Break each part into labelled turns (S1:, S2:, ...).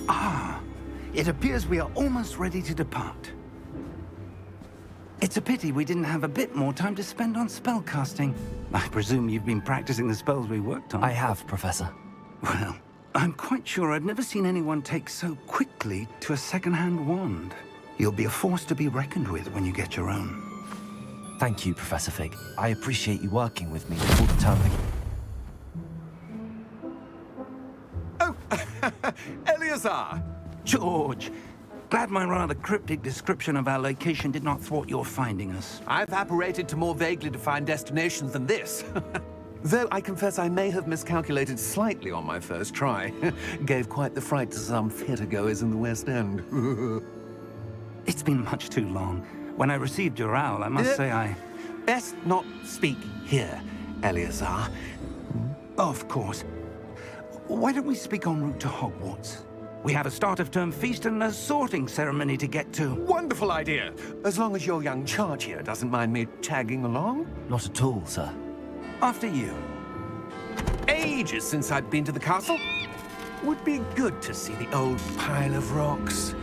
S1: Ah, it appears we are almost ready to depart. It's a pity we didn't have a bit more time to spend on spellcasting. I presume you've been practicing the spells we worked on.
S2: I have, Professor.
S1: Well, I'm quite sure I've never seen anyone take so quickly to a second-hand wand. You'll be a force to be reckoned with when you get your own.
S2: Thank you, Professor Fig. I appreciate you working with me all the time.
S3: Oh, Eleazar!
S1: George, glad my rather cryptic description of our location did not thwart your finding us.
S3: I've apparated to more vaguely defined destinations than this. Though I confess I may have miscalculated slightly on my first try. Gave quite the fright to some theatre-goers in the West End.
S1: It's been much too long. When I received your owl, I must say I...
S3: Best not speak here, Eleazar.
S1: Of course. Why don't we speak en route to Hogwarts? We have a start-of-term feast and a sorting ceremony to get to.
S3: Wonderful idea! As long as your young charge here doesn't mind me tagging along.
S2: Not at all, sir.
S1: After you.
S3: Ages since I've been to the castle. Would be good to see the old pile of rocks.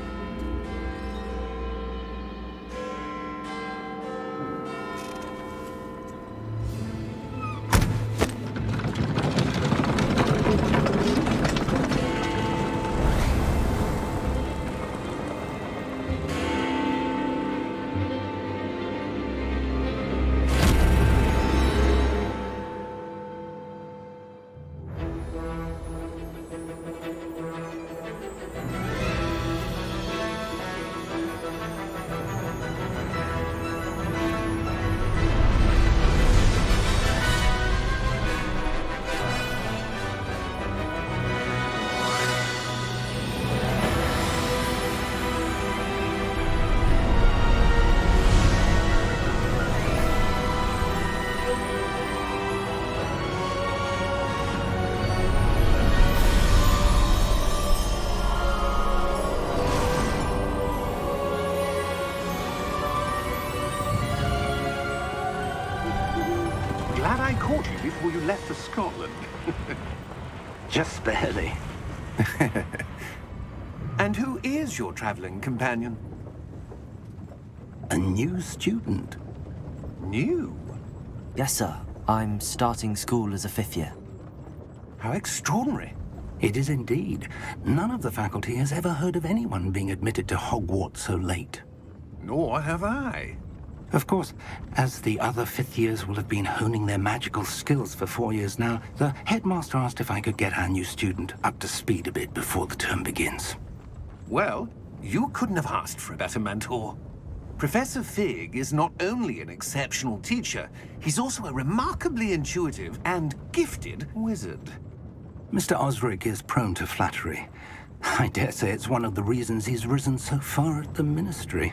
S3: Glad I caught you before you left for Scotland.
S1: Just barely.
S3: And who is your traveling companion?
S1: A new student.
S3: New?
S2: Yes, sir. I'm starting school as a 5th year.
S3: How extraordinary.
S1: It is indeed. None of the faculty has ever heard of anyone being admitted to Hogwarts so late.
S3: Nor have I.
S1: Of course, as the other 5th years will have been honing their magical skills for 4 years now, the headmaster asked if I could get our new student up to speed a bit before the term begins.
S3: Well, you couldn't have asked for a better mentor. Professor Fig is not only an exceptional teacher, he's also a remarkably intuitive and gifted wizard.
S1: Mr. Osric is prone to flattery. I dare say it's one of the reasons he's risen so far at the Ministry.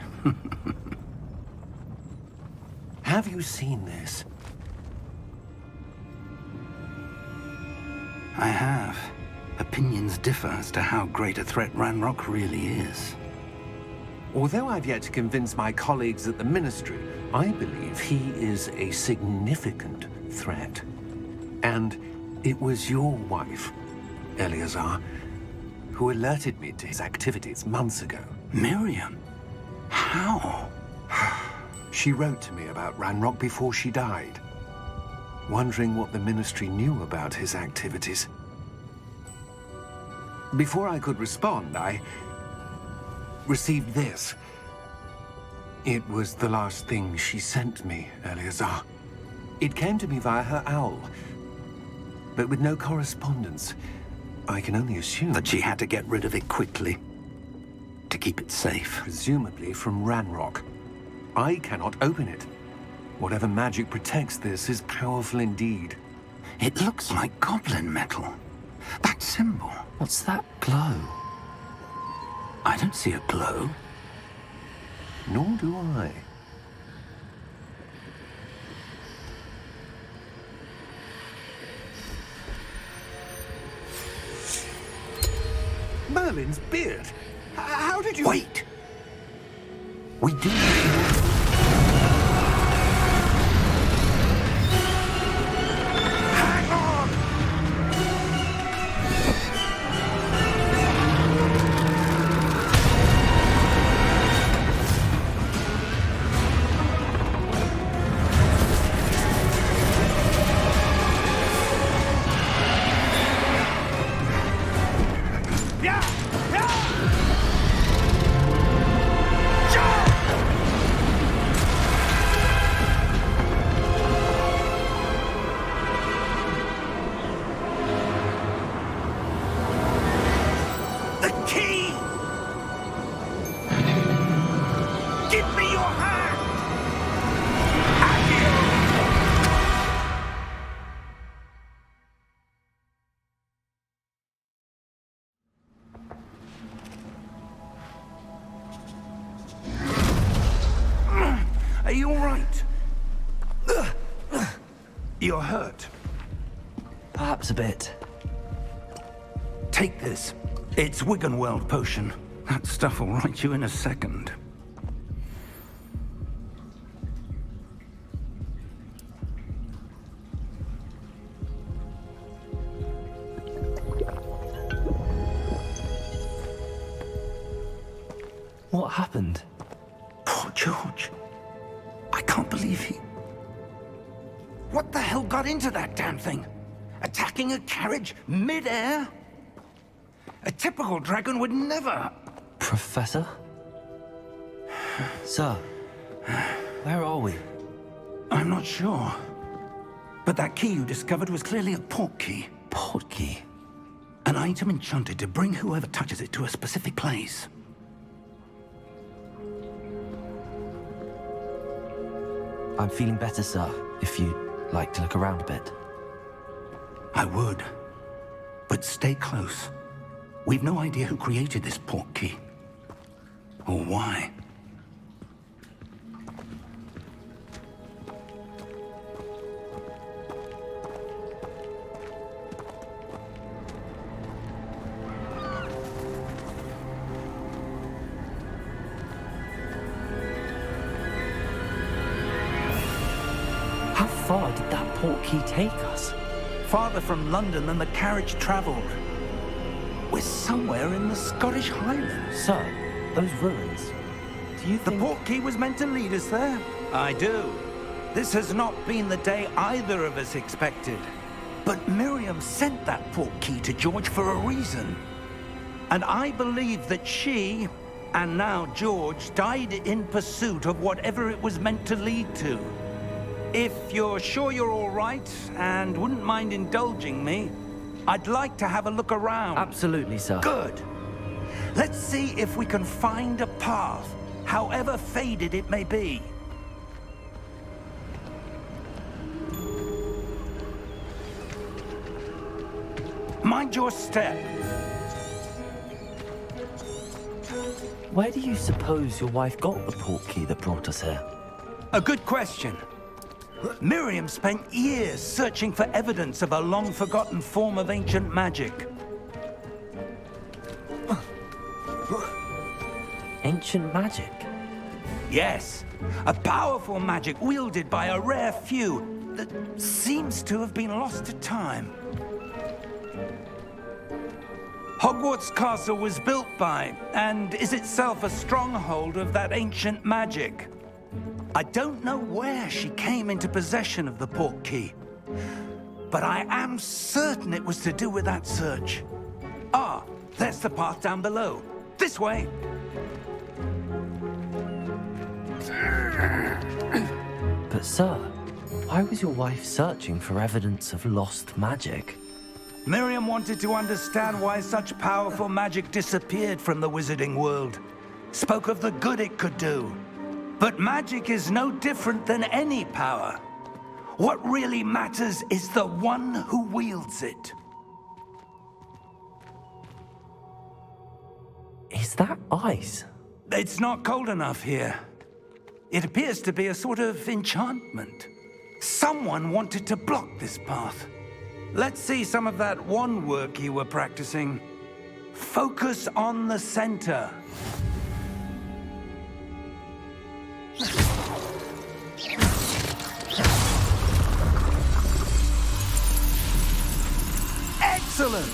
S3: Have you seen this?
S1: I have. Opinions differ as to how great a threat Ranrock really is.
S3: Although I've yet to convince my colleagues at the Ministry, I believe he is a significant threat. And it was your wife, Eleazar, who alerted me to his activities months ago.
S1: Miriam? How?
S3: She wrote to me about Ranrock before she died, wondering what the Ministry knew about his activities. Before I could respond, I received this. It was the last thing she sent me, Eleazar. It came to me via her owl, but with no correspondence. I can only assume
S1: That she had to get rid of it quickly, to keep it safe.
S3: presumably from Ranrock. I cannot open it. Whatever magic protects this is powerful indeed.
S1: It looks like goblin metal. That symbol.
S2: What's that glow?
S1: I don't see a glow.
S3: Nor do I. Merlin's beard. How did you...
S1: Wait! We do...
S3: Hang on!
S1: all right? You're hurt.
S2: Perhaps a bit.
S1: Take this. It's Wiggenweld potion. That stuff will right you in a second.
S2: What happened?
S1: Poor George. I can't believe he... What the hell got into that damn thing? Attacking a carriage mid-air? A typical dragon would never...
S2: Professor? Sir, where are we?
S1: I'm not sure. But that key you discovered was clearly a port key.
S2: Port key?
S1: An item enchanted to bring whoever touches it to a specific place.
S2: I'm feeling better, sir, if you'd like to look around a bit.
S1: I would. But stay close. We've no idea who created this port key. Or why.
S2: How far did that port key take us?
S1: Farther from London than the carriage traveled. We're somewhere in the Scottish Highlands.
S2: Sir, those ruins. Do you
S1: The
S2: think...
S1: port key was meant to lead us there? I do. This has not been the day either of us expected. But Miriam sent that port key to George for a reason. And I believe that she, and now George, died in pursuit of whatever it was meant to lead to. If you're sure you're all right, and wouldn't mind indulging me, I'd like to have a look around.
S2: Absolutely, sir.
S1: Good. Let's see if we can find a path, however faded it may be. Mind your step.
S2: Where do you suppose your wife got the port key that brought us here?
S1: A good question. Miriam spent years searching for evidence of a long-forgotten form of ancient magic.
S2: Ancient magic?
S1: Yes, a powerful magic wielded by a rare few that seems to have been lost to time. Hogwarts Castle was built by, and is itself a stronghold of that ancient magic. I don't know where she came into possession of the port key, but I am certain it was to do with that search. Ah, there's the path down below. This way.
S2: But sir, why was your wife searching for evidence of lost magic?
S1: Miriam wanted to understand why such powerful magic disappeared from the wizarding world. Spoke of the good it could do. But magic is no different than any power. What really matters is the one who wields it.
S2: Is that ice?
S1: It's not cold enough here. It appears to be a sort of enchantment. Someone wanted to block this path. Let's see some of that wand work you were practicing. Focus on the center. Excellent!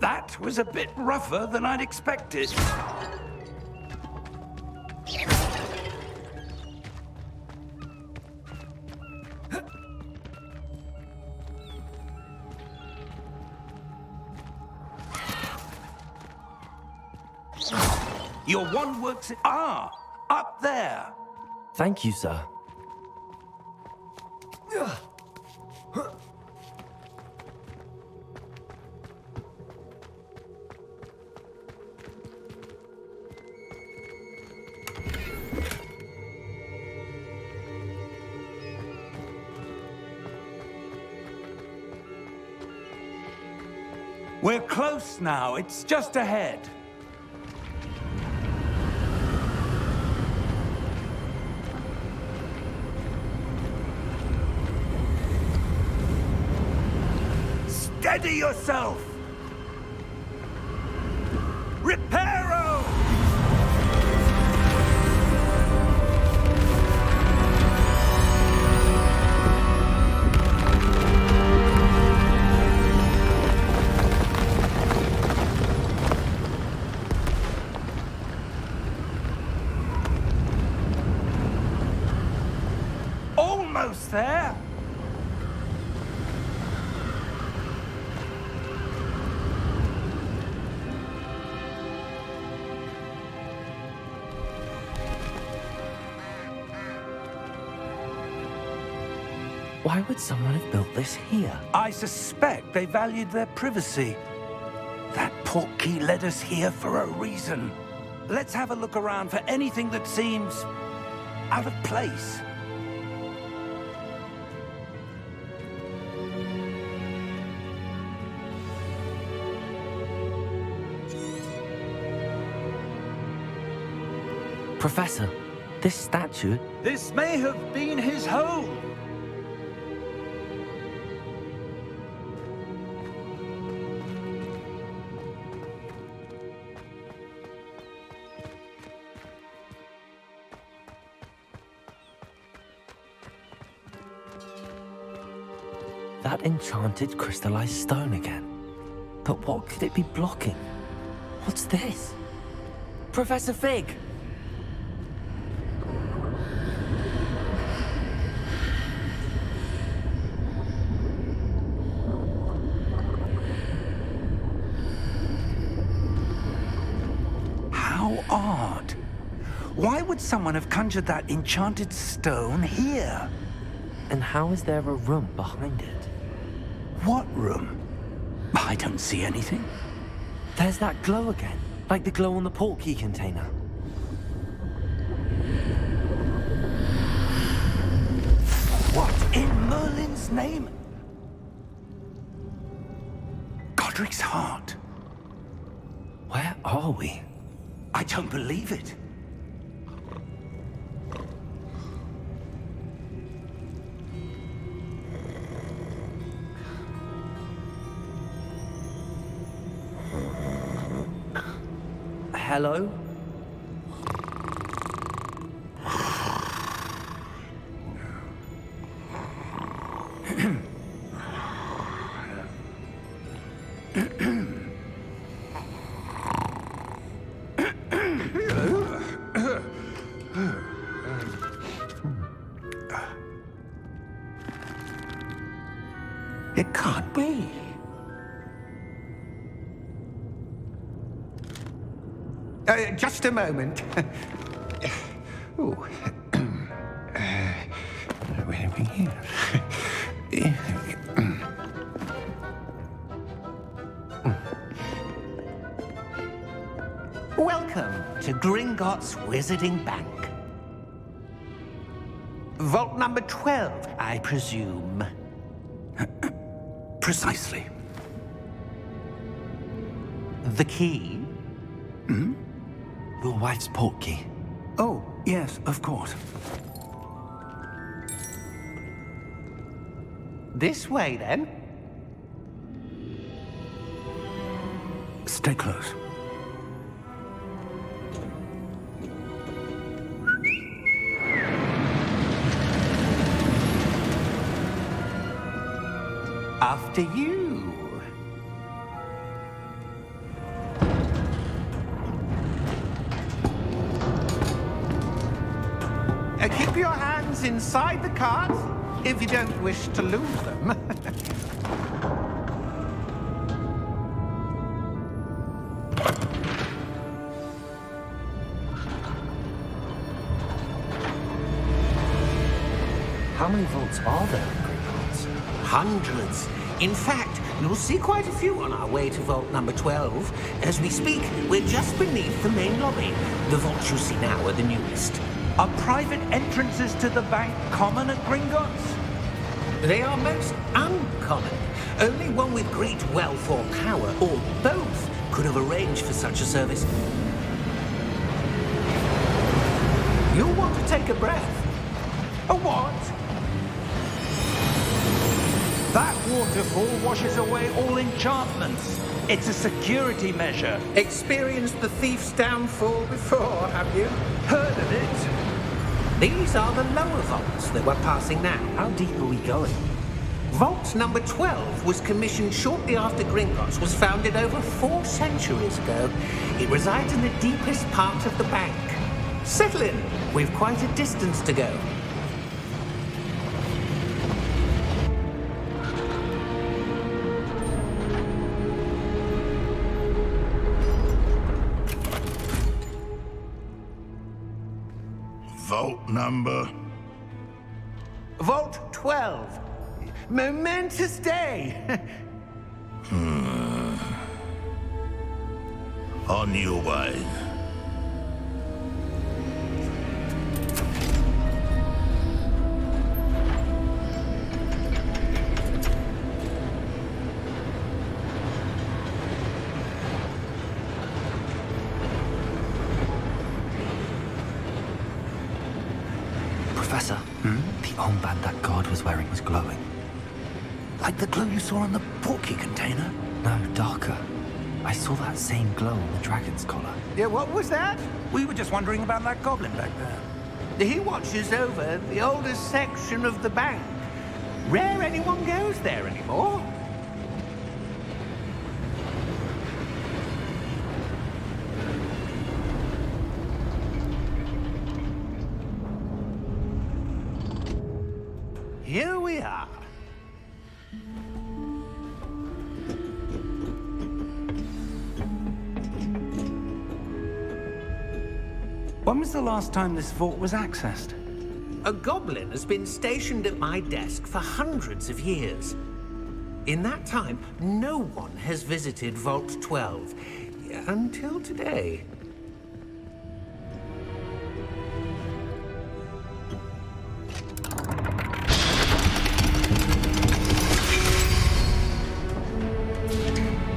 S1: That was a bit rougher than I'd expected. Your wand works... Ah! Up there!
S2: Thank you, sir.
S1: We're close now. It's just ahead. Steady yourself! Reparo! Almost there!
S2: Why would someone have built this here?
S1: I suspect they valued their privacy. That portkey led us here for a reason. Let's have a look around for anything that seems out of place.
S2: Professor, this statue...
S1: This may have been his home.
S2: That enchanted crystallized stone again. But what could it be blocking? What's this? Professor Fig!
S1: How odd. Why would someone have conjured that enchanted stone here?
S2: And how is there a room behind it?
S1: What room? I don't see anything.
S2: There's that glow again, like the glow on the portkey container.
S1: What in Merlin's name? Godric's heart.
S2: Where are we?
S1: I don't believe it.
S2: Hello?
S3: It can't be. Just a moment. Ooh. Where are we here? Welcome to Gringotts Wizarding Bank. Vault number 12, I presume.
S1: Precisely.
S3: The key?
S2: Your wife's portkey.
S1: Oh, yes, of course.
S3: This way, then.
S1: Stay close.
S3: After you. Keep your hands inside the cart if you don't wish to lose them.
S2: How many vaults are there in Gringotts?
S3: Hundreds. In fact, you'll see quite a few on our way to vault number 12. As we speak, we're just beneath the main lobby. The vaults you see now are the newest.
S1: Are private entrances to the bank common at Gringotts?
S4: They are most uncommon. Only one with great wealth or power, or both, could have arranged for such a service. You'll want to take a breath.
S5: A what? That waterfall washes away all enchantments. It's a security measure.
S4: Experienced the thief's downfall before, have you?
S5: Heard of it?
S4: These are the lower vaults that we're passing now.
S2: How deep are we going?
S4: Vault number 12 was commissioned shortly after Gringotts was founded over 4 centuries ago. It resides in the deepest part of the bank. Settle in. We've quite a distance to go.
S6: Vault number?
S5: Vault 12. Momentous day.
S6: On your way.
S2: Professor, the armband that guard was wearing was glowing.
S1: Like the glow you saw on the portkey container?
S2: No, darker. I saw that same glow on the dragon's collar.
S5: Yeah, what was that?
S1: We were just wondering about that goblin back there.
S5: He watches over the oldest section of the bank. Rare anyone goes there anymore. Here we are.
S1: When was the last time this vault was accessed?
S4: A goblin has been stationed at my desk for hundreds of years. In that time, no one has visited Vault 12. Until today.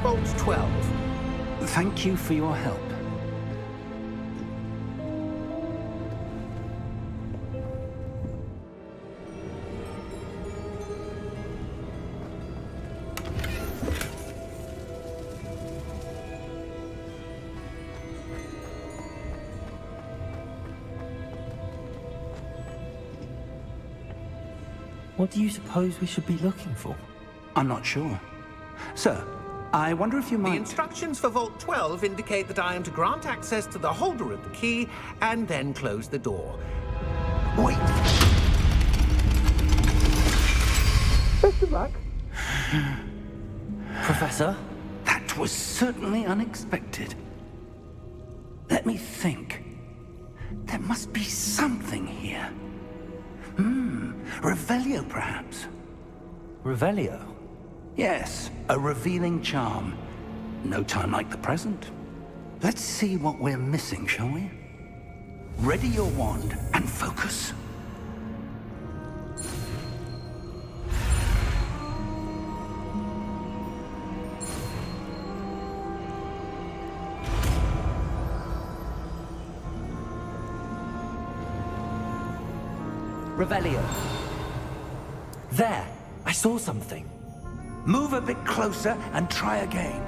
S4: Vault 12.
S1: Thank you for your help.
S2: What do you suppose we should be looking for?
S1: I'm not sure. Sir, I wonder if you
S4: The
S1: might...
S4: instructions for Vault 12 indicate that I am to grant access to the holder of the key and then close the door.
S1: Wait!
S4: Best of luck.
S2: Professor?
S1: That was certainly unexpected. Let me think. There must be something here. Revelio, perhaps?
S2: Revelio?
S1: Yes, a revealing charm. No time like the present. Let's see what we're missing, shall we? Ready your wand and focus.
S2: Revelio. There! I saw something.
S1: Move a bit closer and try again.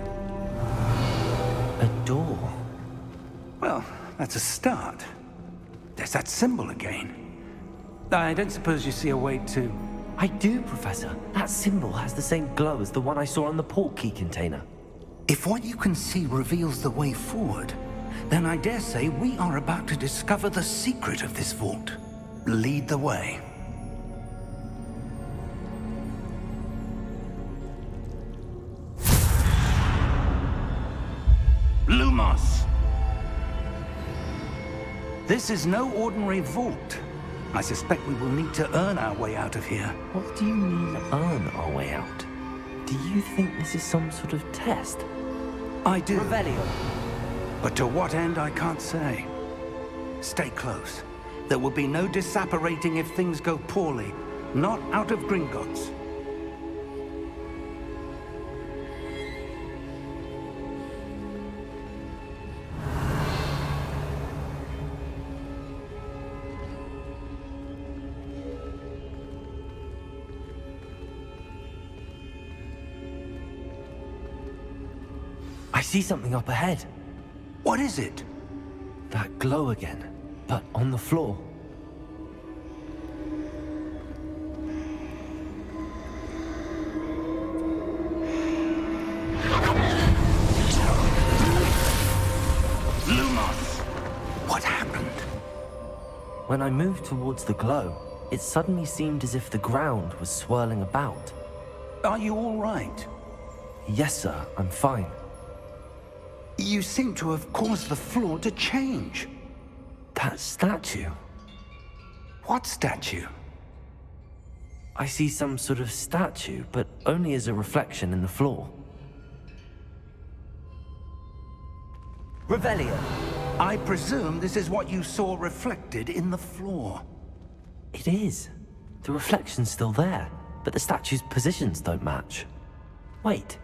S2: A door.
S1: Well, that's a start. There's that symbol again. I don't suppose you see a way to...
S2: I do, Professor. That symbol has the same glow as the one I saw on the portkey container.
S1: If what you can see reveals the way forward, then I dare say we are about to discover the secret of this vault. Lead the way. Lumos! This is no ordinary vault. I suspect we will need to earn our way out of here.
S2: What do you mean, earn our way out? Do you think this is some sort of test?
S1: I do.
S2: Revelio.
S1: But to what end, I can't say. Stay close. There will be no disapparating if things go poorly. Not out of Gringotts.
S2: I see something up ahead.
S1: What is it?
S2: That glow again, but on the floor.
S1: Lumos! What happened?
S2: When I moved towards the glow, it suddenly seemed as if the ground was swirling about.
S1: Are you all right?
S2: Yes, sir, I'm fine.
S1: You seem to have caused the floor to change.
S2: That statue.
S1: What statue?
S2: I see some sort of statue, but only as a reflection in the floor. Revelio.
S1: I presume this is what you saw reflected in the floor.
S2: It is. The reflection's still there, but the statue's positions don't match. Wait.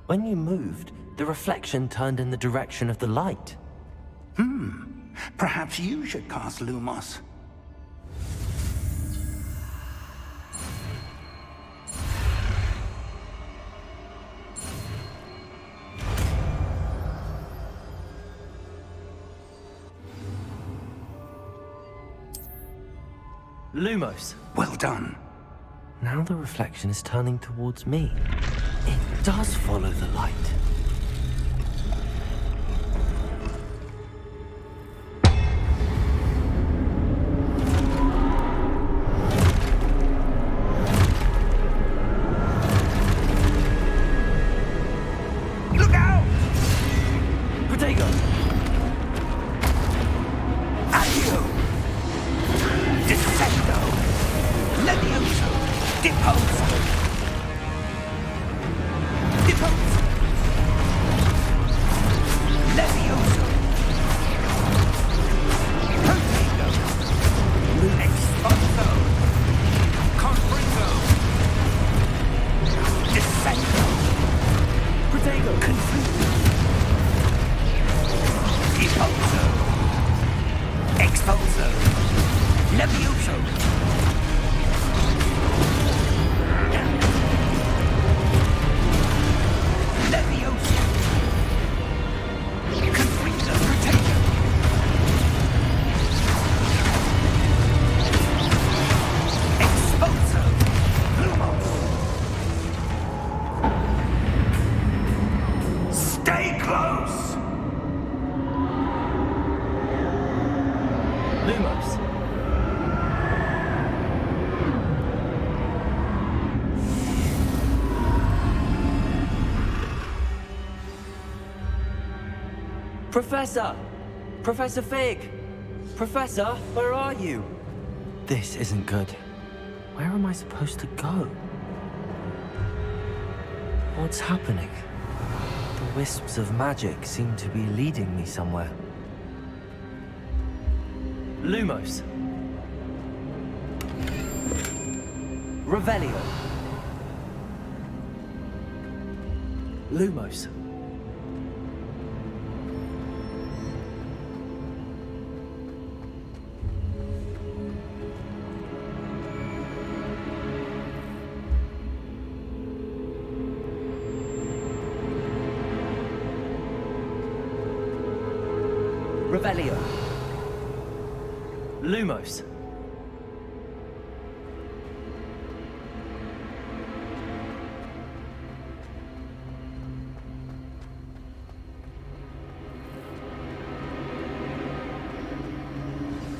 S2: When you moved, the reflection turned in the direction of the light.
S1: Perhaps you should cast Lumos.
S2: Lumos.
S1: Well done.
S2: Now the reflection is turning towards me. It does follow the light.
S1: Look out!
S2: Protego!
S1: Accio! Descendo! Levioso! Deposo! Deposo! Levioso! Protego! Exposo! Confringo! Descendo!
S2: Protego!
S1: Confringo! Deposo! Exposo! Levioso! Levioso! Confringo! Protego! Exposo! Lumos! Stay close!
S2: Lumos. Professor! Professor Fig! Professor, where are you? This isn't good. Where am I supposed to go? What's happening? The wisps of magic seem to be leading me somewhere. Lumos. Revelio. Lumos. Revelio. Lumos.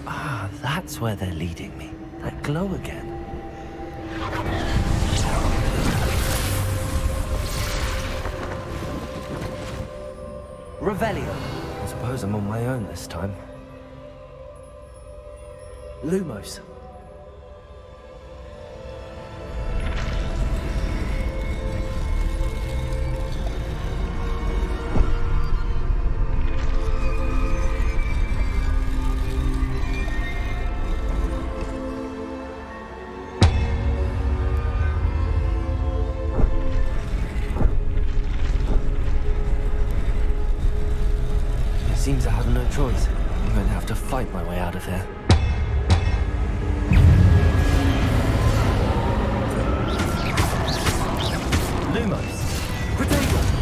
S2: Ah, that's where they're leading me. That glow again. Revelio. I suppose I'm on my own this time. Lumos. choice. I'm going to have to fight my way out of here. Lumos! Protego!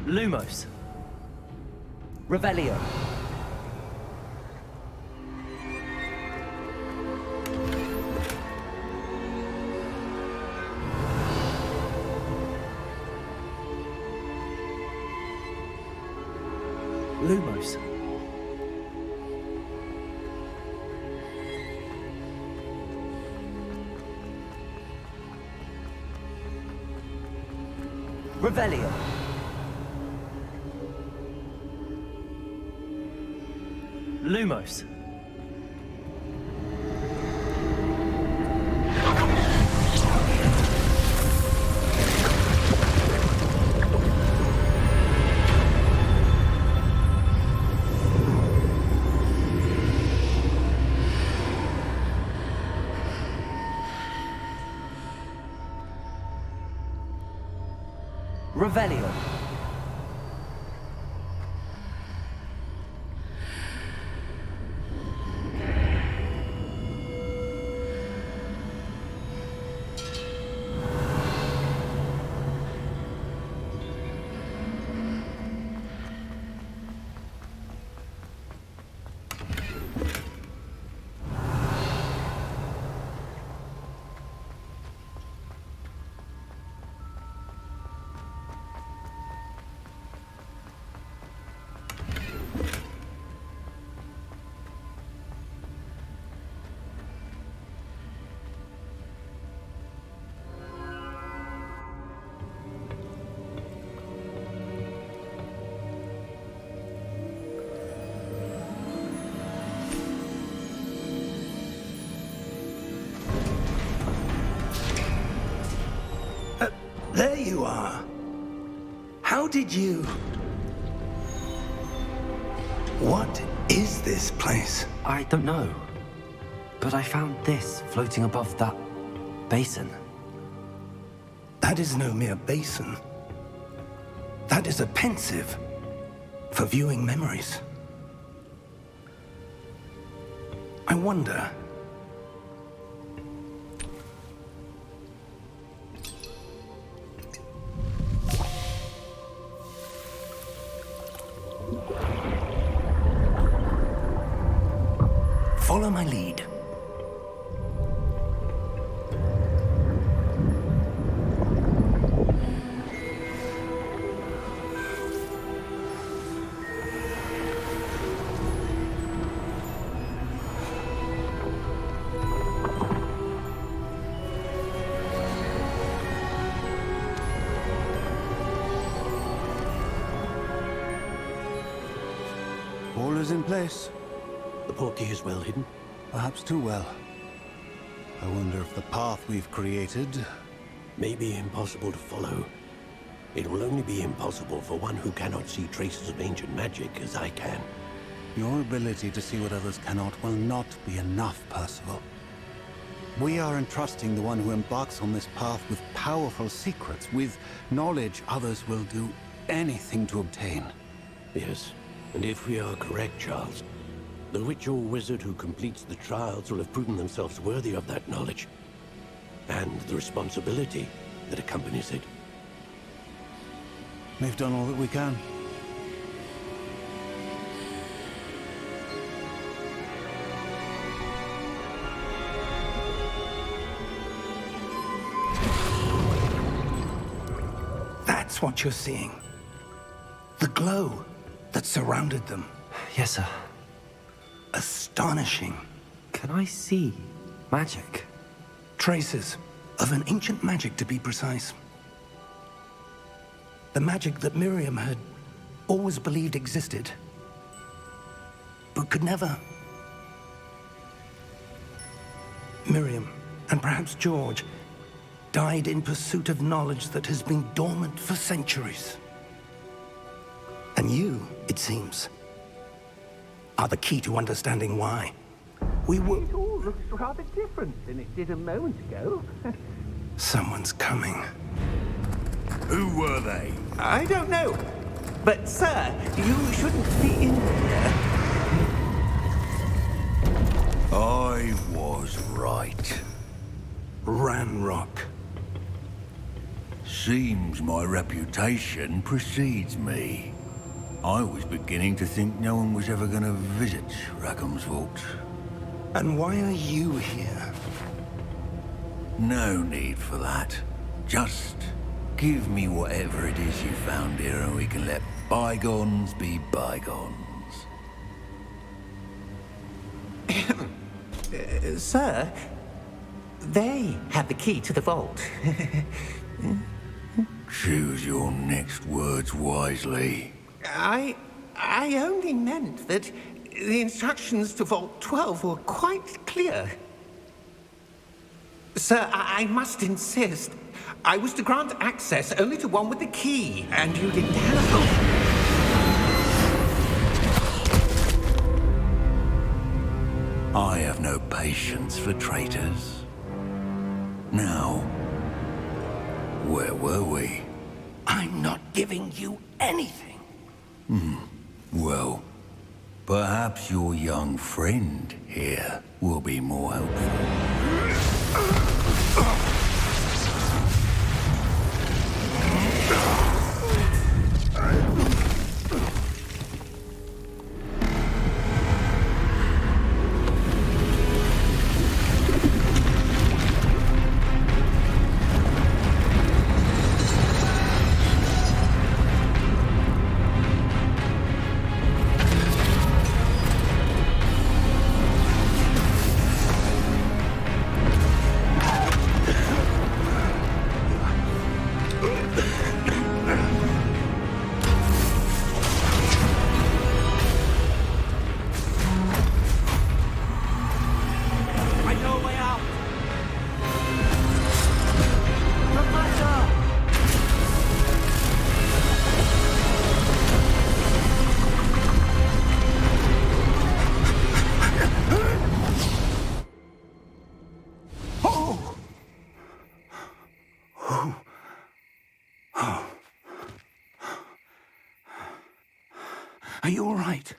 S2: Lumos. Revelio. Lumos. Revelio. Lumos. Revelio.
S1: There you are. How did you... What is this place?
S2: I don't know. But I found this floating above that basin.
S1: That is no mere basin. That is a pensive for viewing memories. I wonder... Follow my lead.
S7: All is in place.
S8: The portkey is well hidden.
S7: Perhaps too well. I wonder if the path we've created...
S8: May be impossible to follow. It will only be impossible for one who cannot see traces of ancient magic as I can.
S7: Your ability to see what others cannot will not be enough, Percival. We are entrusting the one who embarks on this path with powerful secrets, with knowledge others will do anything to obtain.
S8: Yes, and if we are correct, Charles, the witch or wizard who completes the trials will have proven themselves worthy of that knowledge, and the responsibility that accompanies it.
S7: We've done all that we can.
S1: That's what you're seeing. The glow that surrounded them.
S2: Yes, sir.
S1: Astonishing.
S2: Can I see magic?
S1: Traces of an ancient magic, to be precise. The magic that Miriam had always believed existed, but could never. Miriam, and perhaps George, died in pursuit of knowledge that has been dormant for centuries. And you, it seems, are the key to understanding why. We were...
S5: It all looks rather different than it did a moment ago.
S1: Someone's coming.
S6: Who were they?
S5: I don't know. But, sir, you shouldn't be in here.
S6: I was right.
S1: Ranrock.
S6: Seems my reputation precedes me. I was beginning to think no one was ever going to visit Rackham's vault.
S1: And why are you here?
S6: No need for that. Just give me whatever it is you found here and we can let bygones be bygones.
S5: Sir, they had the key to the vault.
S6: Choose your next words wisely.
S5: I only meant that the instructions to Vault 12 were quite clear. Sir, I must insist. I was to grant access only to one with the key, and you didn't have.
S6: I have no patience for traitors. Now, where were we?
S1: I'm not giving you anything.
S6: Well, perhaps your young friend here will be more helpful.
S1: Are you all right?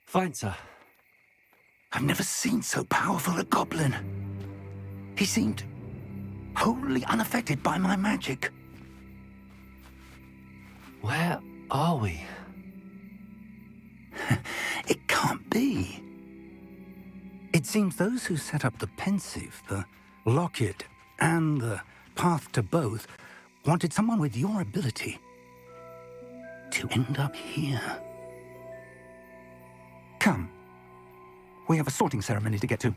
S2: Fine, sir.
S1: I've never seen so powerful a goblin. He seemed wholly unaffected by my magic.
S2: Where are we?
S1: It can't be. It seems those who set up the pensive, the locket, and the path to both wanted someone with your ability to end up here. Come. We have a sorting ceremony to get to.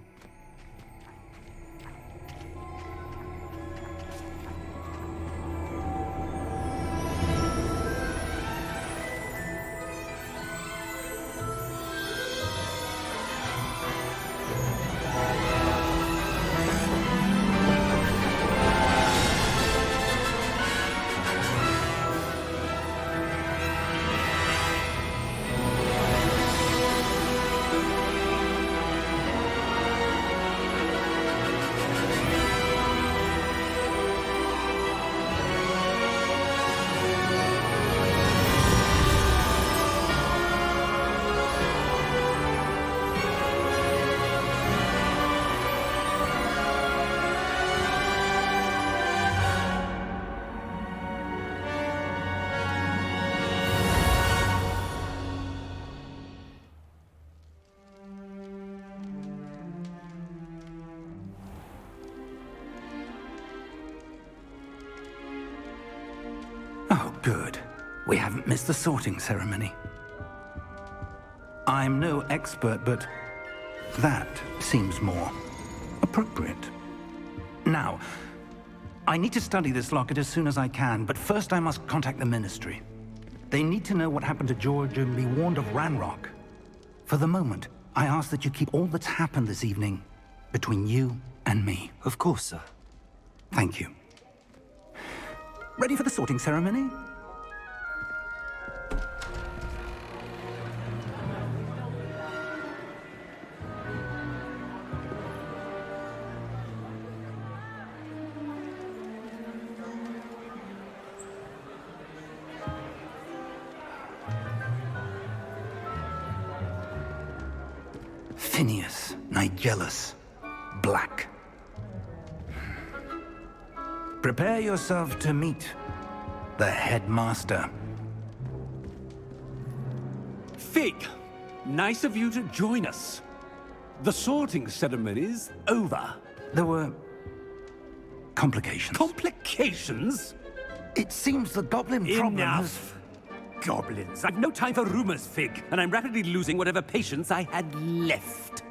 S1: Good. We haven't missed the sorting ceremony. I'm no expert, but that seems more appropriate. Now, I need to study this locket as soon as I can, but first I must contact the Ministry. They need to know what happened to George and be warned of Ranrock. For the moment, I ask that you keep all that's happened this evening between you and me.
S2: Of course, sir.
S1: Thank you. Ready for the sorting ceremony? Phineas, Nigellus, Black. Prepare yourself to meet the headmaster.
S9: Fig, nice of you to join us. The sorting ceremony's over.
S1: There were complications.
S9: Complications?
S1: It seems the goblin problem has...
S9: Enough! Goblins. I've no time for rumors, Fig, and I'm rapidly losing whatever patience I had left.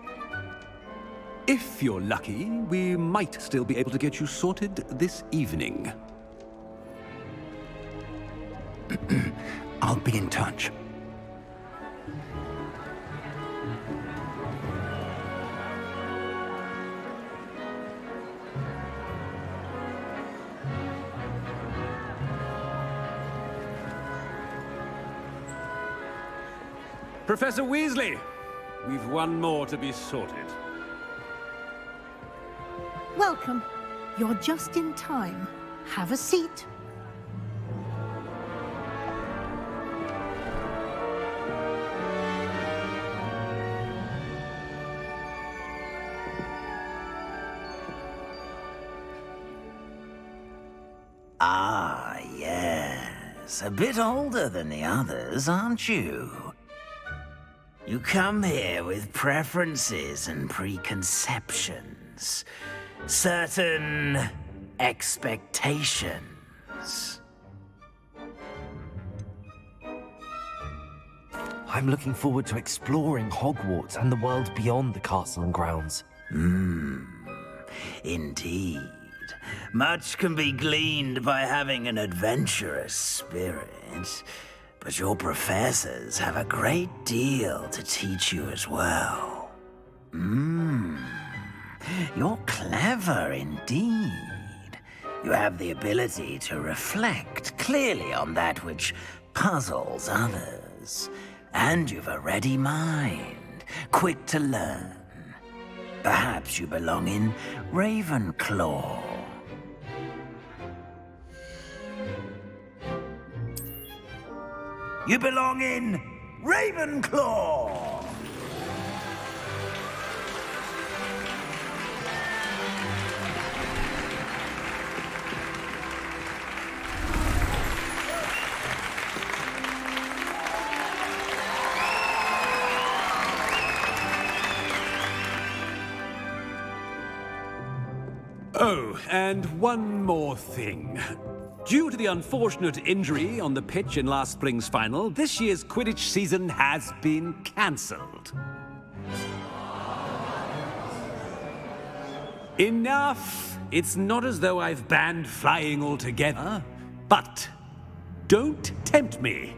S9: If you're lucky, we might still be able to get you sorted this evening.
S1: I'll be in touch.
S9: Professor Weasley, we've one more to be sorted.
S10: Welcome. You're just in time. Have a seat.
S11: Ah, yes. A bit older than the others, aren't you? You come here with preferences and preconceptions. Certain expectations.
S2: I'm looking forward to exploring Hogwarts and the world beyond the castle and grounds.
S11: Indeed. Much can be gleaned by having an adventurous spirit. But your professors have a great deal to teach you as well. You're clever indeed. You have the ability to reflect clearly on that which puzzles others. And you've a ready mind, quick to learn. Perhaps you belong in Ravenclaw. You belong in Ravenclaw!
S9: Oh, and one more thing. Due to the unfortunate injury on the pitch in last spring's final, this year's Quidditch season has been cancelled. Enough! It's not as though I've banned flying altogether. But don't tempt me.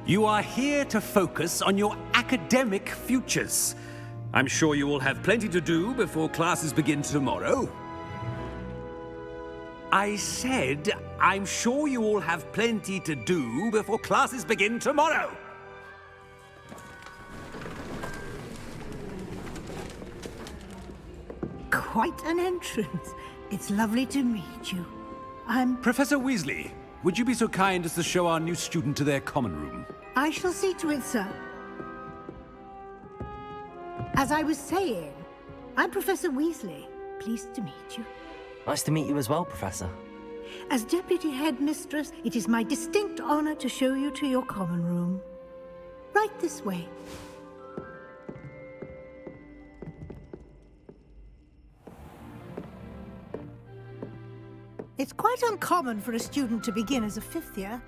S9: You are here to focus on your academic futures. I'm sure you will have plenty to do before classes begin tomorrow. I said, I'm sure you all have plenty to do before classes begin tomorrow.
S10: Quite an entrance. It's lovely to meet you. I'm...
S9: Professor Weasley, would you be so kind as to show our new student to their common room?
S10: I shall see to it, sir. As I was saying, I'm Professor Weasley. Pleased to meet you.
S2: Nice to meet you as well, Professor.
S10: As Deputy Headmistress, it is my distinct honor to show you to your common room. Right this way. It's quite uncommon for a student to begin as a fifth year.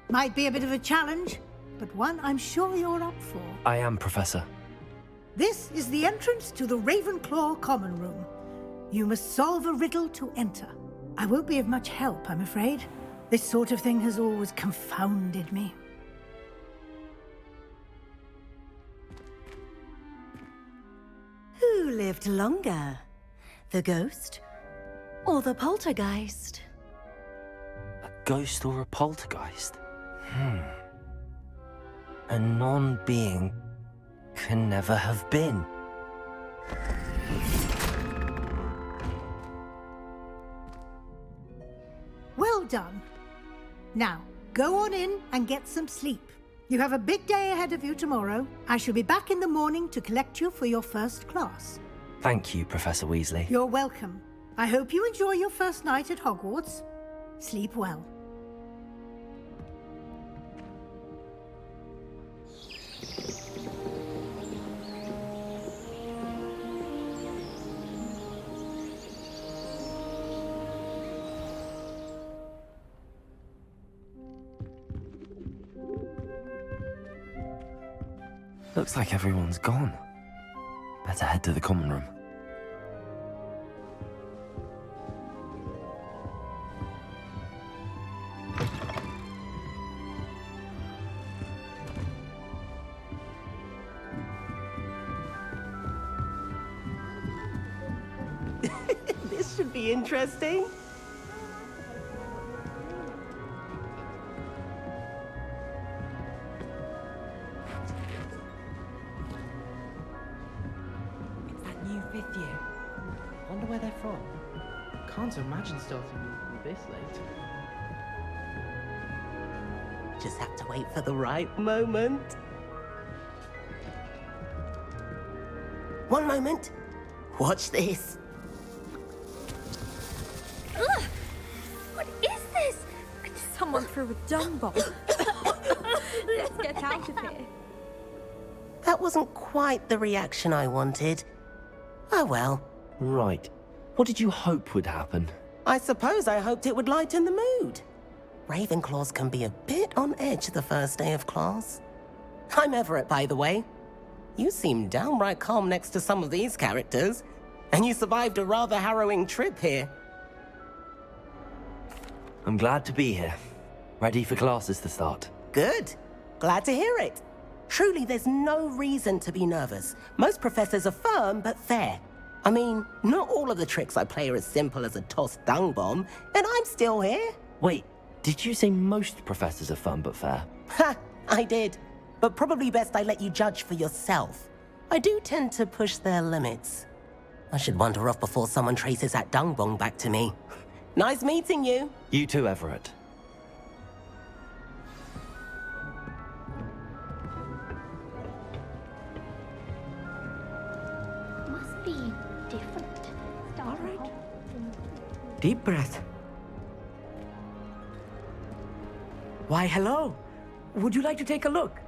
S10: Might be a bit of a challenge, but one I'm sure you're up for.
S2: I am, Professor.
S10: This is the entrance to the Ravenclaw Common Room. You must solve a riddle to enter. I won't be of much help, I'm afraid. This sort of thing has always confounded me.
S12: Who lived longer? The ghost or the poltergeist?
S2: A ghost or a poltergeist? A non-being can never have been.
S10: Well done. Now, go on in and get some sleep. You have a big day ahead of you tomorrow. I shall be back in the morning to collect you for your first class.
S2: Thank you, Professor Weasley.
S10: You're welcome. I hope you enjoy your first night at Hogwarts. Sleep well.
S2: Looks like everyone's gone. Better head to the common room.
S13: This should be interesting.
S14: Fifth year. Wonder where they're from. Can't imagine starting this late.
S13: Just have to wait for the right moment. One moment. Watch this.
S12: Ugh! What is this? Someone threw a dung bomb. Let's get out of here.
S13: That wasn't quite the reaction I wanted. Oh well.
S2: Right. What did you hope would happen?
S13: I suppose I hoped it would lighten the mood. Ravenclaws can be a bit on edge the first day of class. I'm Everett, by the way. You seem downright calm next to some of these characters, and you survived a rather harrowing trip here.
S2: I'm glad to be here. Ready for classes to start.
S13: Good. Glad to hear it. Truly, there's no reason to be nervous. Most professors are firm but fair. I mean, not all of the tricks I play are as simple as a tossed dung bomb, and I'm still here.
S2: Wait, did you say most professors are fun but fair?
S13: Ha! I did. But probably best I let you judge for yourself. I do tend to push their limits. I should wander off before someone traces that dung bomb back to me. Nice meeting you.
S2: You too, Everett.
S15: Be different. All right.
S14: Deep breath. Why, hello. Would you like to take a look?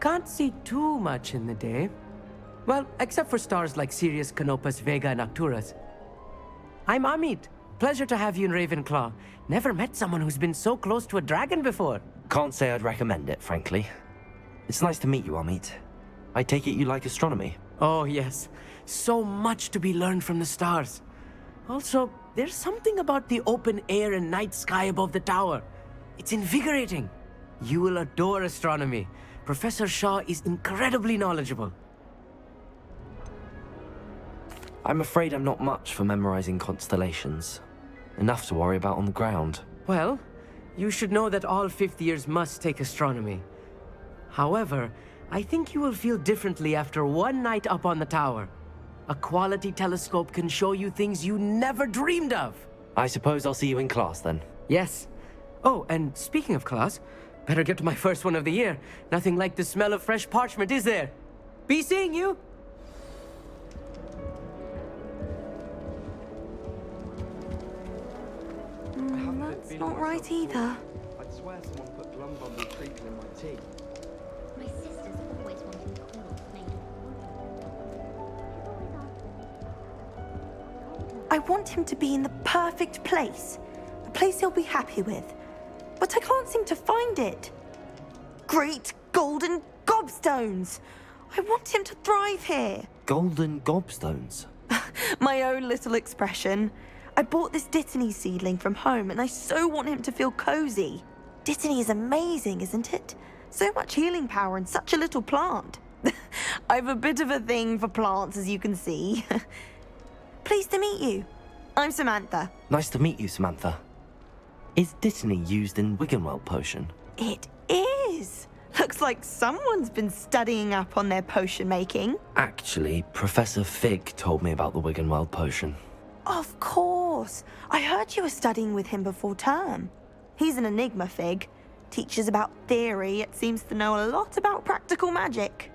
S14: Can't see too much in the day. Well, except for stars like Sirius, Canopus, Vega, and Arcturus. I'm Amit. Pleasure to have you in Ravenclaw. Never met someone who's been so close to a dragon before.
S2: Can't say I'd recommend it, frankly. It's nice to meet you, Amit. I take it you like astronomy?
S14: Oh, yes. So much to be learned from the stars. Also, there's something about the open air and night sky above the tower. It's invigorating. You will adore astronomy. Professor Shaw is incredibly knowledgeable.
S2: I'm afraid I'm not much for memorizing constellations. Enough to worry about on the ground.
S14: Well, you should know that all fifth years must take astronomy. However, I think you will feel differently after one night up on the tower. A quality telescope can show you things you never dreamed of.
S2: I suppose I'll see you in class then.
S14: Yes. Oh, and speaking of class, better get to my first one of the year. Nothing like the smell of fresh parchment, is there? Be seeing you!
S12: That's not right either.
S16: I'd swear someone put Glum-Bomb treatment in my tea.
S15: My sister's always wanting corn made of wood.
S17: want him to be in the perfect place. A place he'll be happy with. But I can't seem to find it. Great golden gobstones! I want him to thrive here.
S2: Golden gobstones?
S17: My own little expression. I bought this Dittany seedling from home and I so want him to feel cozy. Dittany is amazing, isn't it? So much healing power in such a little plant. I've a bit of a thing for plants, as you can see. Pleased to meet you. I'm Samantha.
S2: Nice to meet you, Samantha. Is Dittany used in Wiggenweld potion?
S17: It is. Looks like someone's been studying up on their potion making.
S2: Actually, Professor Fig told me about the Wiggenweld potion.
S17: Of course. I heard you were studying with him before term. He's an enigma, Fig. Teaches about theory, yet seems to know a lot about practical magic.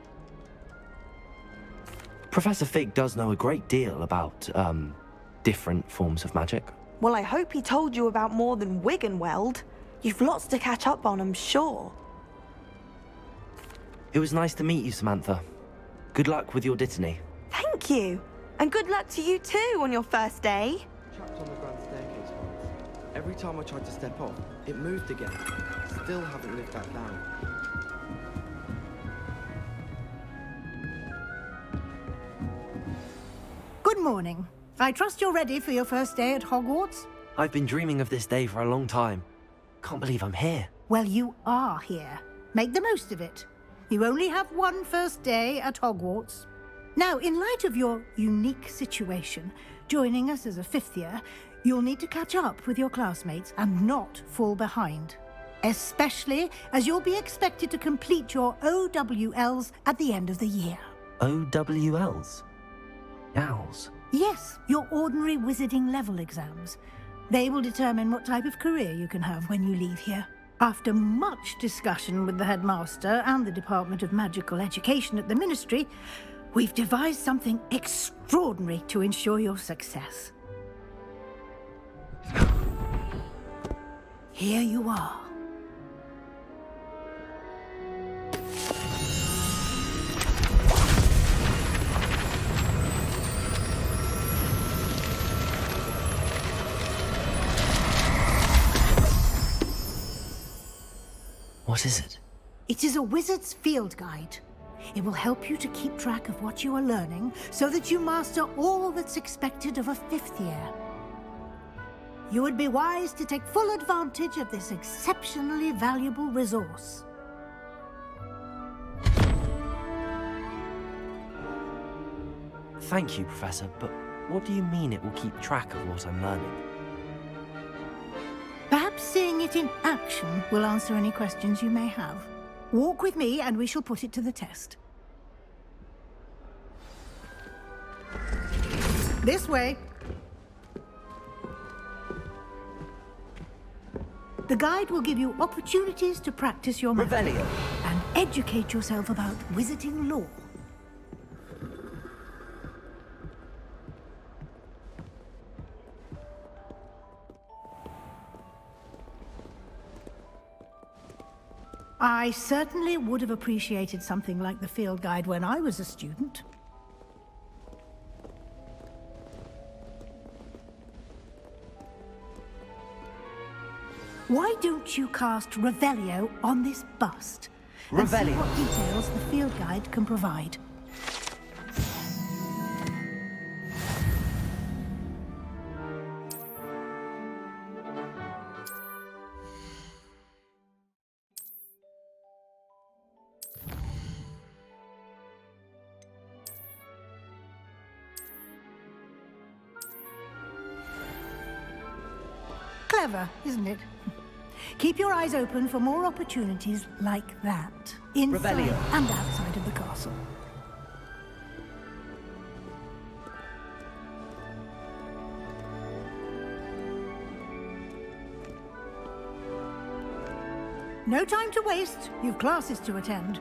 S2: Professor Fig does know a great deal about, different forms of magic.
S17: Well, I hope he told you about more than Wiggenweld. You've lots to catch up on, I'm sure.
S2: It was nice to meet you, Samantha. Good luck with your Dittany.
S17: Thank you. And good luck to you too on your first day.
S16: Trapped on the grand staircase once. Every time I tried to step off, it moved again. Still haven't lived that down.
S10: Good morning. I trust you're ready for your first day at Hogwarts?
S2: I've been dreaming of this day for a long time. Can't believe I'm here.
S10: Well, you are here. Make the most of it. You only have one first day at Hogwarts. Now, in light of your unique situation, joining us as a fifth year, you'll need to catch up with your classmates and not fall behind. Especially as you'll be expected to complete your OWLs at the end of the year.
S2: OWLs? Owls?
S10: Yes, your ordinary wizarding level exams. They will determine what type of career you can have when you leave here. After much discussion with the headmaster and the Department of Magical Education at the Ministry, we've devised something extraordinary to ensure your success. Here you are.
S2: What is it?
S10: It is a wizard's field guide. It will help you to keep track of what you are learning so that you master all that's expected of a fifth year. You would be wise to take full advantage of this exceptionally valuable resource.
S2: Thank you, Professor, but what do you mean it will keep track of what I'm learning?
S10: Perhaps seeing it in action will answer any questions you may have. Walk with me and we shall put it to the test. This way. The guide will give you opportunities to practice your magic and educate yourself about wizarding lore. I certainly would have appreciated something like the field guide when I was a student. Why don't you cast Revelio on this bust? And see
S2: Revelio?
S10: what details the field guide can provide. Clever, isn't it? Keep your eyes open for more opportunities like that, inside
S2: Revelio.
S10: and outside of the castle. No time to waste. You've classes to attend.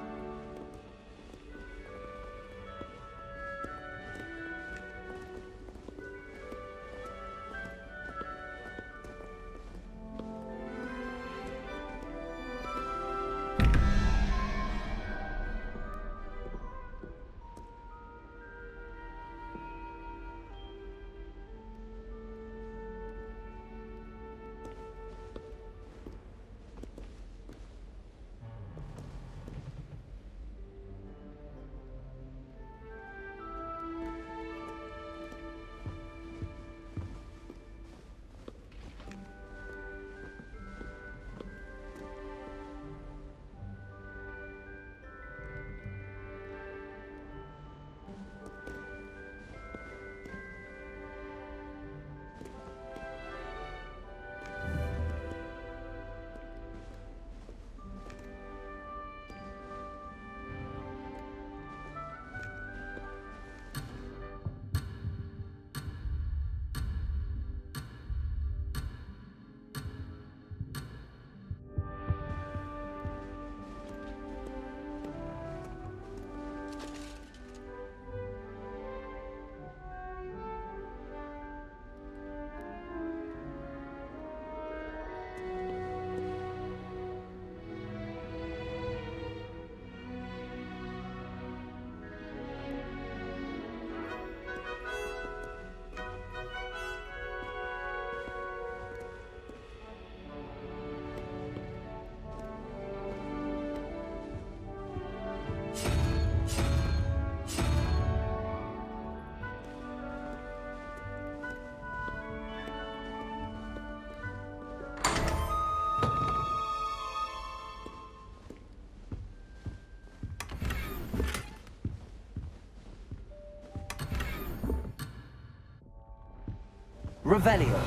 S2: Revelio.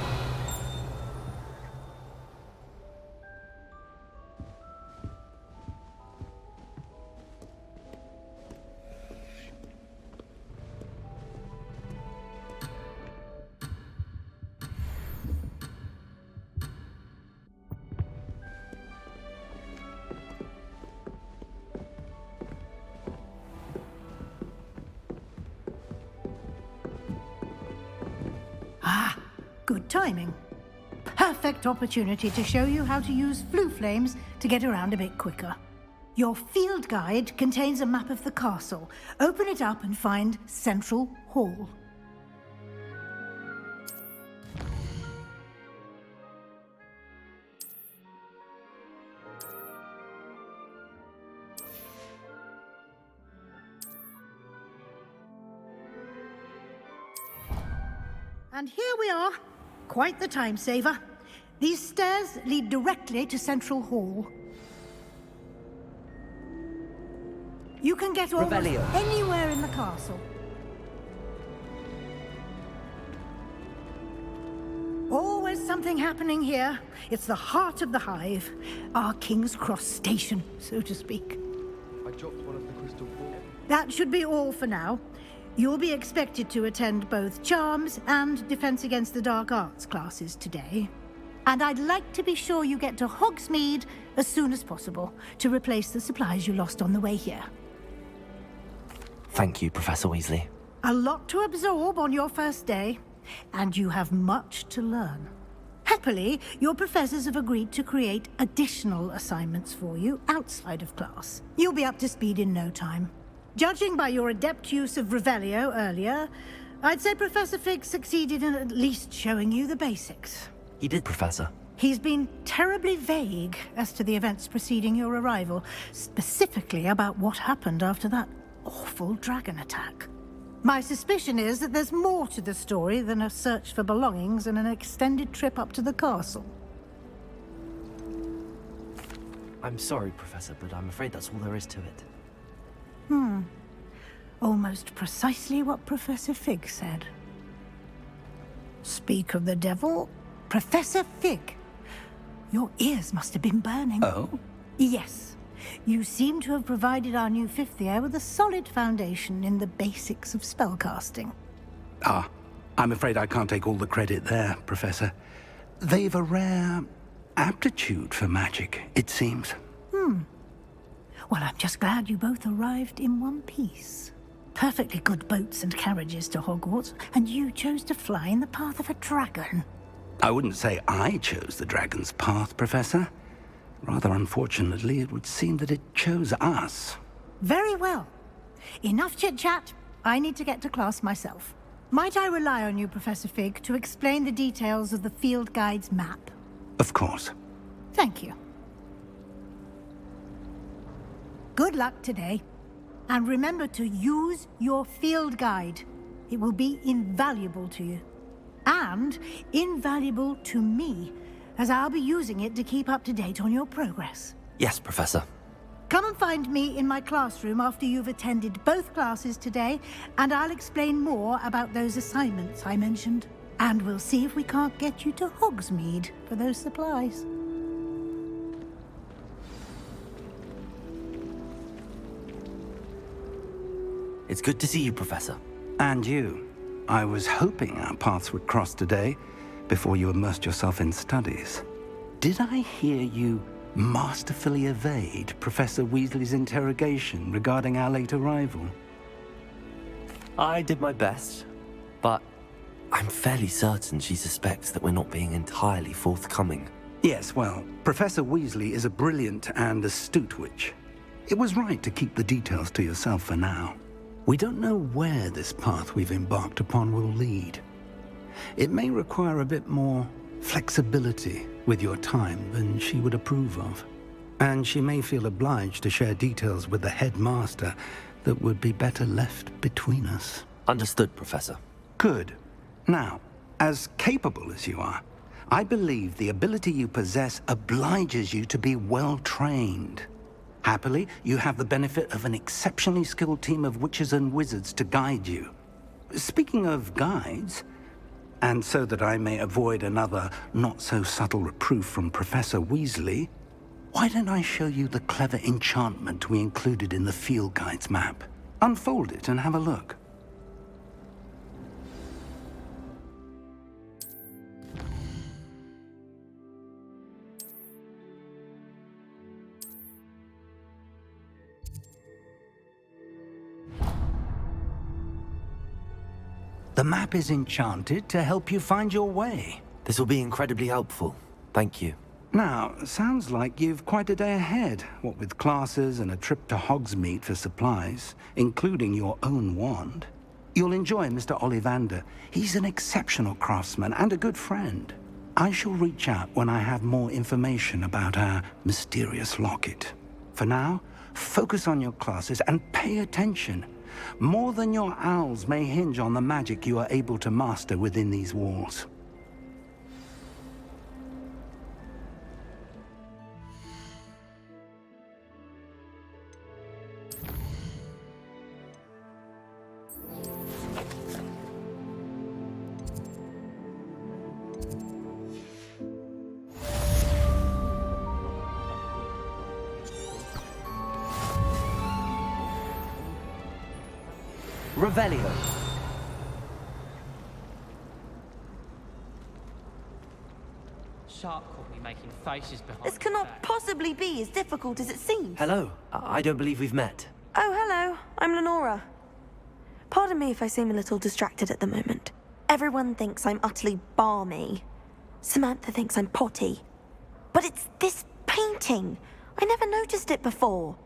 S10: Ah, good timing. Perfect opportunity to show you how to use flue flames to get around a bit quicker. Your field guide contains a map of the castle. Open it up and find Central Hall. And here we are. Quite the time saver. These stairs lead directly to Central Hall. You can get almost
S2: Revelio.
S10: anywhere in the castle. Always something happening here. It's the heart of the hive. Our King's Cross station, so to speak.
S16: I dropped one of the crystal balls.
S10: That should be all for now. You'll be expected to attend both Charms and Defense Against the Dark Arts classes today. And I'd like to be sure you get to Hogsmeade as soon as possible to replace the supplies you lost on the way here.
S2: Thank you, Professor Weasley.
S10: A lot to absorb on your first day, and you have much to learn. Happily, your professors have agreed to create additional assignments for you outside of class. You'll be up to speed in no time. Judging by your adept use of Revelio earlier, I'd say Professor Fig succeeded in at least showing you the basics.
S2: He did, Professor.
S10: He's been terribly vague as to the events preceding your arrival, specifically about what happened after that awful dragon attack. My suspicion is that there's more to the story than a search for belongings and an extended trip up to the castle.
S2: I'm sorry, Professor, but I'm afraid that's all there is to it.
S10: Almost precisely what Professor Fig said. Speak of the devil, Professor Fig. Your ears must have been burning.
S1: Oh?
S10: Yes. You seem to have provided our new fifth year with a solid foundation in the basics of spellcasting.
S1: Ah, I'm afraid I can't take all the credit there, Professor. They've a rare aptitude for magic, it seems.
S10: Well, I'm just glad you both arrived in one piece. Perfectly good boats and carriages to Hogwarts, and you chose to fly in the path of a dragon.
S1: I wouldn't say I chose the dragon's path, Professor. Rather unfortunately, it would seem that it chose us.
S10: Very well. Enough chit-chat. I need to get to class myself. Might I rely on you, Professor Fig, to explain the details of the field guide's map?
S1: Of course.
S10: Thank you. Good luck today. And remember to use your field guide. It will be invaluable to you. And invaluable to me, as I'll be using it to keep up to date on your progress.
S2: Yes, Professor.
S10: Come and find me in my classroom after you've attended both classes today, and I'll explain more about those assignments I mentioned. And we'll see if we can't get you to Hogsmeade for those supplies.
S2: It's good to see you, Professor.
S1: And you. I was hoping our paths would cross today, before you immersed yourself in studies. Did I hear you masterfully evade Professor Weasley's interrogation regarding our late arrival?
S2: I did my best, but I'm fairly certain she suspects that we're not being entirely forthcoming.
S1: Yes, well, Professor Weasley is a brilliant and astute witch. It was right to keep the details to yourself for now. We don't know where this path we've embarked upon will lead. It may require a bit more flexibility with your time than she would approve of. And she may feel obliged to share details with the headmaster that would be better left between us.
S2: Understood, Professor.
S1: Good. Now, as capable as you are, I believe the ability you possess obliges you to be well-trained. Happily, you have the benefit of an exceptionally skilled team of witches and wizards to guide you. Speaking of guides, And so that I may avoid another not-so-subtle reproof from Professor Weasley, why don't I show you the clever enchantment we included in the field guide's map? Unfold it and have a look. The map is enchanted to help you find your way.
S2: This will be incredibly helpful. Thank you.
S1: Now, sounds like you've quite a day ahead, what with classes and a trip to Hogsmeade for supplies, including your own wand. You'll enjoy Mr. Ollivander. He's an exceptional craftsman and a good friend. I shall reach out when I have more information about our mysterious locket. For now, focus on your classes and pay attention. More than your owls may hinge on the magic you are able to master within these walls.
S2: Revelio.
S18: Sharp caught me making faces behind
S17: This cannot possibly be as difficult as it seems.
S2: Hello. I don't believe we've met.
S17: Oh, hello. I'm Lenora. Pardon me if I seem a little distracted at the moment. Everyone thinks I'm utterly balmy. Samantha thinks I'm potty. But it's this painting. I never noticed it before.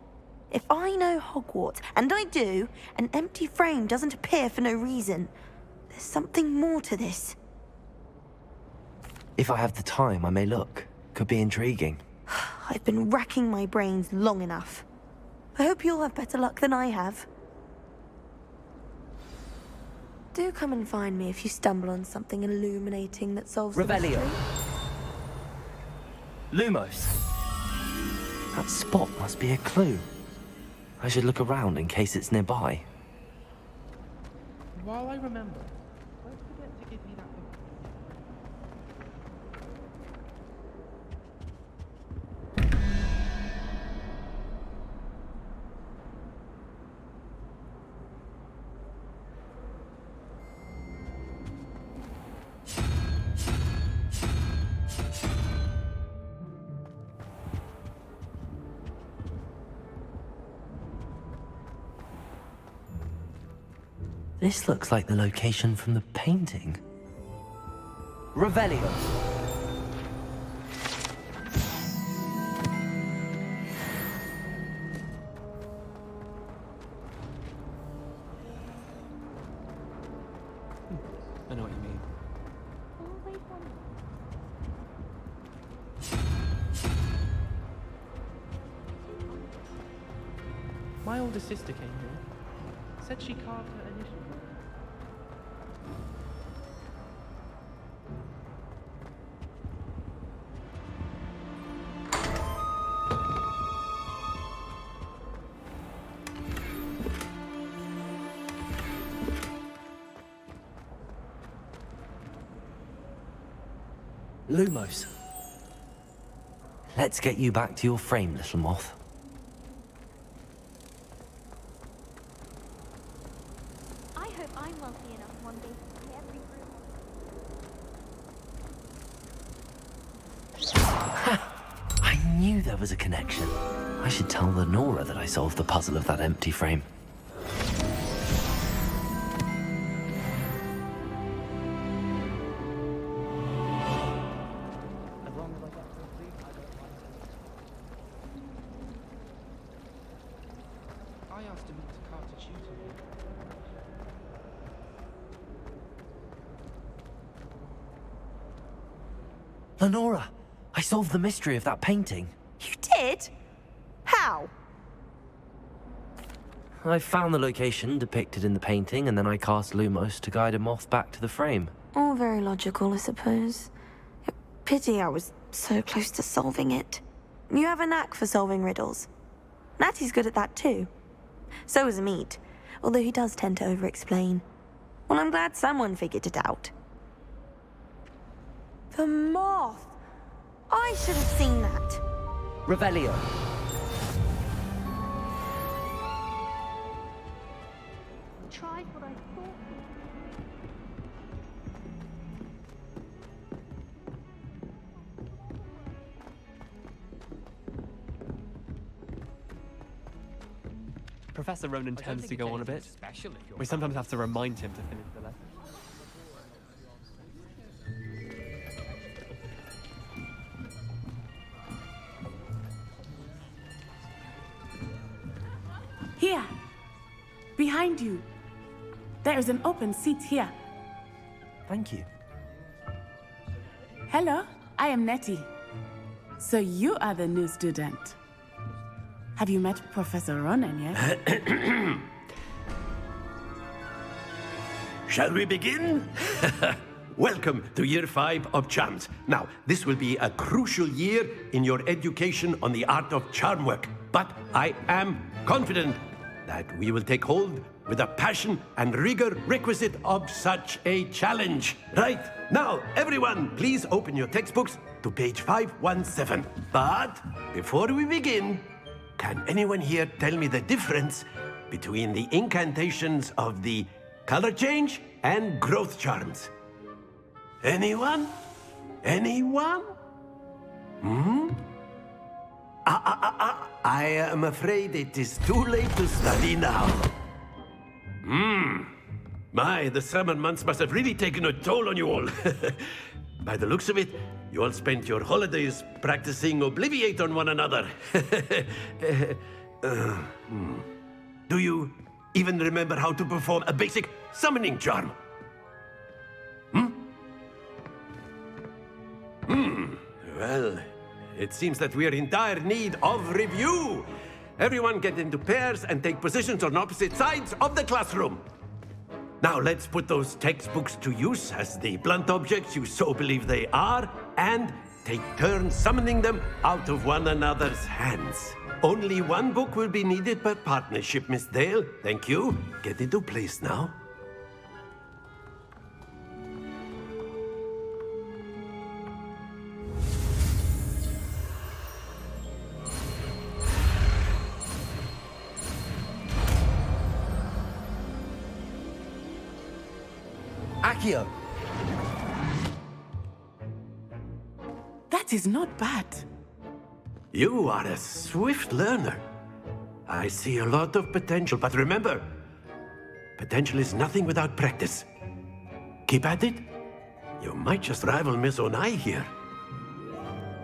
S17: If I know Hogwarts, and I do, an empty frame doesn't appear for no reason. There's something more to this.
S2: If I have the time, I may look. Could be intriguing.
S17: I've been racking my brains long enough. I hope you'll have better luck than I have. Do come and find me if you stumble on something illuminating that solves the
S2: Revelio.
S17: mystery.
S2: Lumos. That spot must be a clue. I should look around in case it's nearby.
S16: While I remember, don't forget to give me that book.
S2: This looks like the location from the painting. Revelio.
S16: I know what you mean. My older sister came here. Said she carved her initials.
S2: Lumos. Let's get you back to your frame, little moth.
S15: I hope I'm wealthy enough one day to buy every room.
S2: I knew there was a connection. I should tell Lenora that I solved the puzzle of that empty frame.
S16: I asked him to carve to tutor me.
S2: Lenora, I solved the mystery of that painting.
S17: You did? How?
S2: I found the location depicted in the painting, and then I cast Lumos to guide a moth back to the frame.
S17: All very logical, I suppose. Pity I was so close to solving it. You have a knack for solving riddles. Natty's good at that too. So is Meat, although he does tend to over-explain. Well, I'm glad someone figured it out. The moth! I should have seen that.
S14: Revelio.
S15: Tried what I thought.
S19: Professor Ronan tends to go on a bit.
S18: Special if you're
S19: We sometimes have to remind him to finish the lesson.
S20: Here, behind you. There is an open seat here.
S2: Thank you.
S20: Hello, I am Nettie. So you are the new student. Have you met Professor Ronan yet?
S8: Shall we begin? Welcome to Year 5 of Charms. Now, this will be a crucial year in your education on the art of charm work. But I am confident that we will take hold with the passion and rigor requisite of such a challenge. Right, now, everyone, please open your textbooks to page 517. But before we begin, can anyone here tell me the difference between the incantations of the color change and growth charms? Anyone? Anyone? I am afraid it is too late to study now. My, the summer months must have really taken a toll on you all. By the looks of it, you all spent your holidays practicing Obliviate on one another. Do you even remember how to perform a basic summoning charm? Well, it seems that we are in dire need of review. Everyone get into pairs and take positions on opposite sides of the classroom. Now let's put those textbooks to use as the blunt objects you so believe they are, and take turns summoning them out of one another's hands. Only one book will be needed per partnership, Miss Dale. Thank you. Get into place now.
S14: Accio.
S20: That is not bad.
S8: You are a swift learner. I see a lot of potential, but remember, potential is nothing without practice. Keep at it. You might just rival Miss Onai here.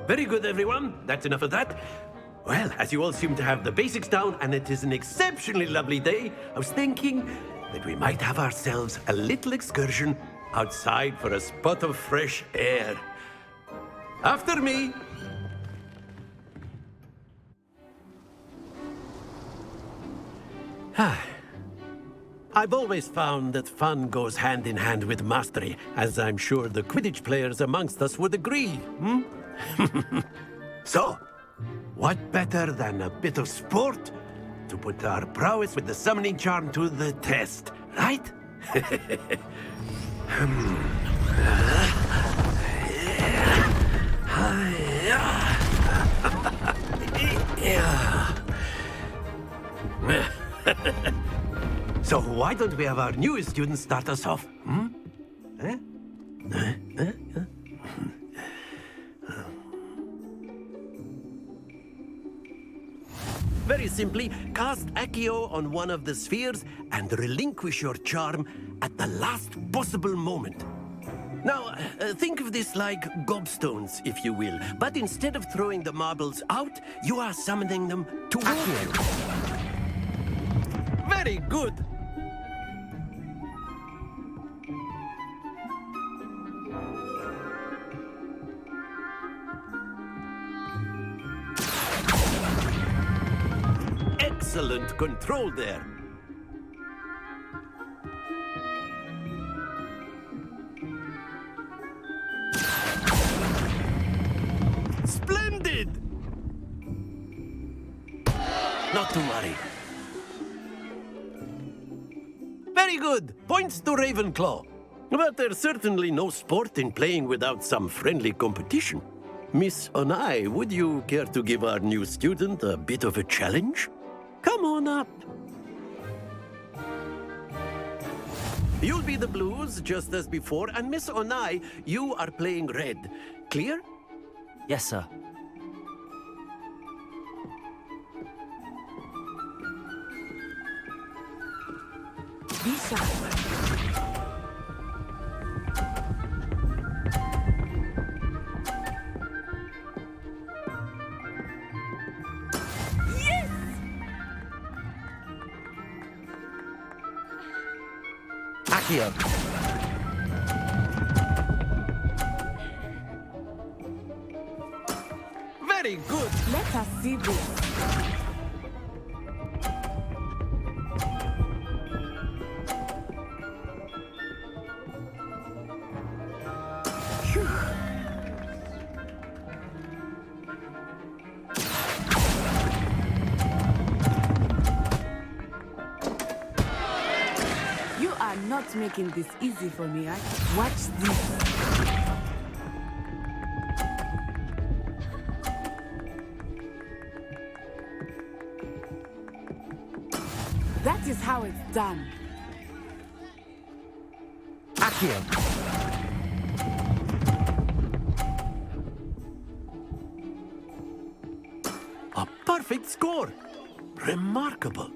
S8: Very good, everyone. That's enough of that. Well, as you all seem to have the basics down, and it is an exceptionally lovely day, I was thinking that we might have ourselves a little excursion outside for a spot of fresh air. After me. I've always found that fun goes hand in hand with mastery, as I'm sure the Quidditch players amongst us would agree. So, what better than a bit of sport to put our prowess with the summoning charm to the test, right? So why don't we have our newest student start us off? Very simply, cast Accio on one of the spheres and relinquish your charm at the last possible moment. Now, think of this like gobstones, if you will. But instead of throwing the marbles out, you are summoning them toward you. Very good. Excellent control there. Splendid! Not to worry. Very good. Points to Ravenclaw. But there's certainly no sport in playing without some friendly competition. Miss Onai, would you care to give our new student a bit of a challenge? Come on up. You'll be the blues, just as before, and Miss Onai, you are playing red. Clear?
S2: Yes, sir.
S20: Be sharp.
S2: Accio.
S8: Very good.
S20: Let us see this. You are not making this easy for me. Watch this. That is how it's done.
S2: Accio.
S8: A perfect score. Remarkable.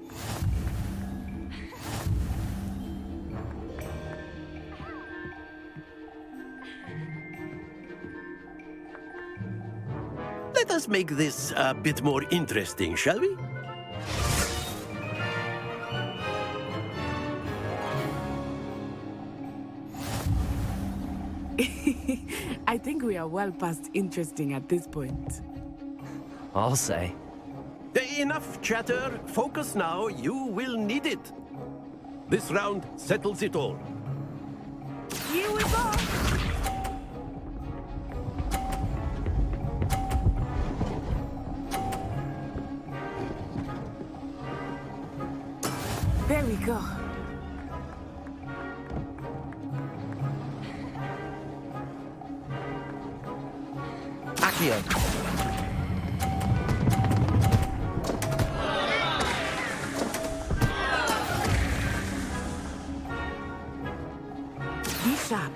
S8: Let us make this a bit more interesting, shall we?
S20: I think we are well past interesting at this point.
S2: I'll say.
S8: Enough chatter. Focus now. You will need it. This round settles it all.
S20: Here we go. There we go.
S2: Accio.
S20: Be sharp.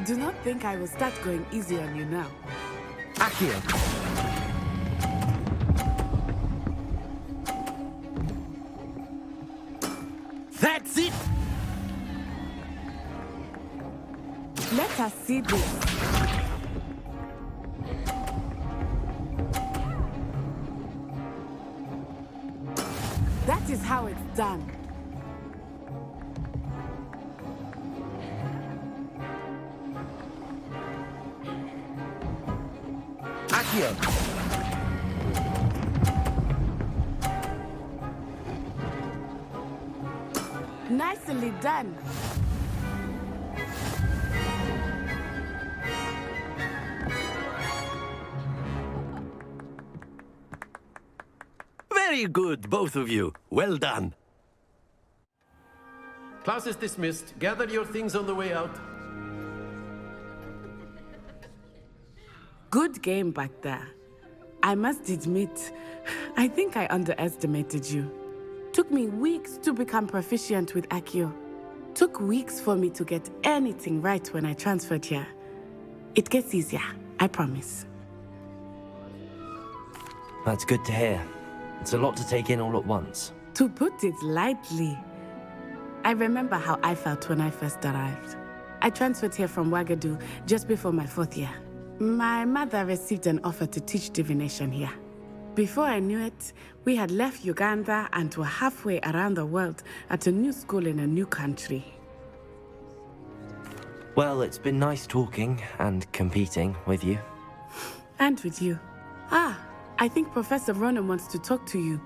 S20: Do not think I will start going easy on you now.
S2: Accio.
S8: That's it!
S20: Let us see this. That is how it's done.
S2: Accio.
S20: Nicely done.
S8: Very good, both of you. Well done. Class is dismissed. Gather your things on the way out.
S20: Good game back there. I must admit, I think I underestimated you. Took me weeks to become proficient with Accio. Took weeks for me to get anything right when I transferred here. It gets easier, I promise.
S2: That's good to hear. It's a lot to take in all at once.
S20: To put it lightly, I remember how I felt when I first arrived. I transferred here from Ouagadougou just before my 4th year. My mother received an offer to teach divination here. Before I knew it, we had left Uganda and were halfway around the world at a new school in a new country.
S2: Well, it's been nice talking and competing with you.
S20: And with you. I think Professor Ronan wants to talk to you.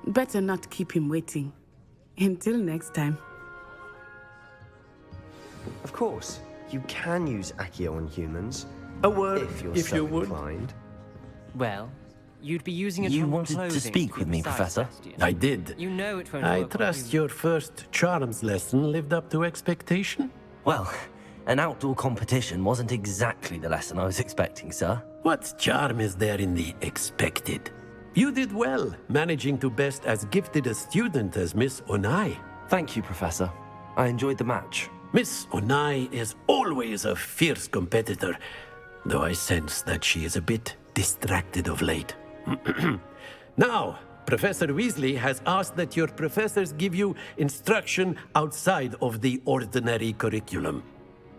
S20: Better not keep him waiting. Until next time.
S21: Of course, you can use Accio on humans. A word if you're so inclined.
S18: Well, you'd be using it
S2: You
S18: from
S2: wanted
S18: clothing
S2: to speak with me,
S18: precise
S2: Professor?
S18: Bastion.
S8: I did.
S18: You know it won't
S8: I
S18: work on
S8: trust
S18: humans.
S8: your first charms lesson lived up to expectation.
S2: Well, an outdoor competition wasn't exactly the lesson I was expecting, sir.
S8: What charm is there in the expected? You did well, managing to best as gifted a student as Miss Onai.
S2: Thank you, Professor. I enjoyed the match.
S8: Miss Onai is always a fierce competitor, though I sense that she is a bit distracted of late. Now, Professor Weasley has asked that your professors give you instruction outside of the ordinary curriculum.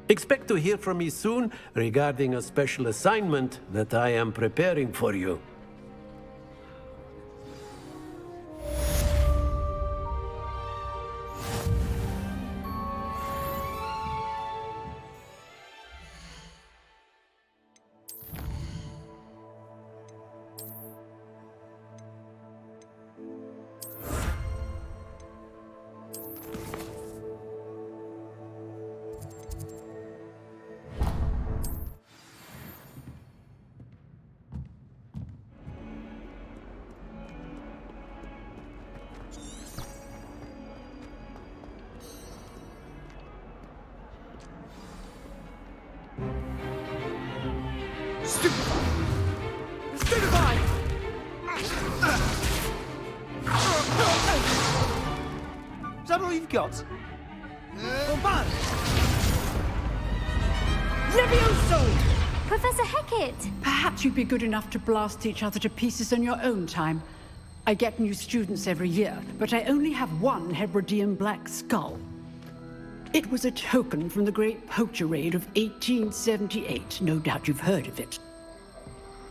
S8: Expect to hear from me soon regarding a special assignment that I am preparing for you.
S5: Is that all you've got?
S22: Levioso!
S15: Professor Hecat!
S22: Perhaps you'd be good enough to blast each other to pieces in your own time. I get new students every year, but I only have one Hebridean black skull. It was a token from the Great Poacher Raid of 1878. No doubt you've heard of it.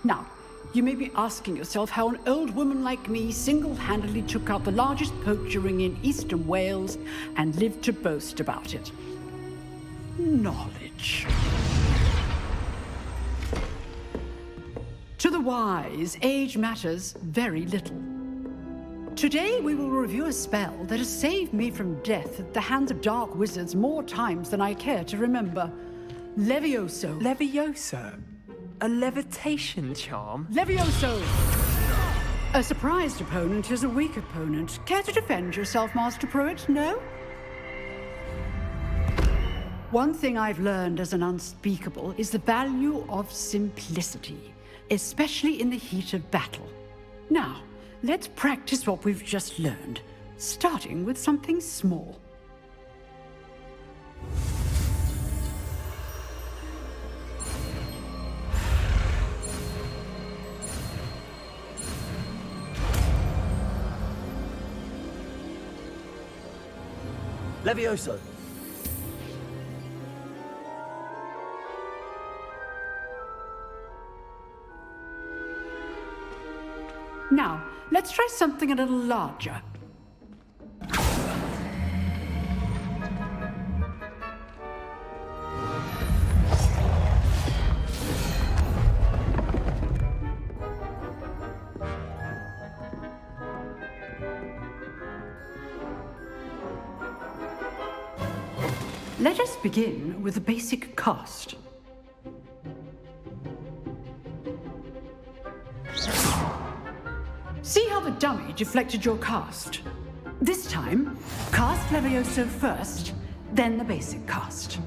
S22: Now, you may be asking yourself how an old woman like me single-handedly took out the largest poacher ring in eastern Wales and lived to boast about it. Knowledge. To the wise, age matters very little. Today we will review a spell that has saved me from death at the hands of dark wizards more times than I care to remember. Levioso.
S19: Levioso? A levitation charm?
S22: Levioso! A surprised opponent is a weak opponent. Care to defend yourself, Master Pruitt? No? One thing I've learned as an unspeakable is the value of simplicity, especially in the heat of battle. Now, let's practice what we've just learned, starting with something small.
S2: Levioso!
S22: Now, let's try something a little larger. Let us begin with the basic cast. See how the dummy deflected your cast? This time, cast Levioso first, then the basic cast.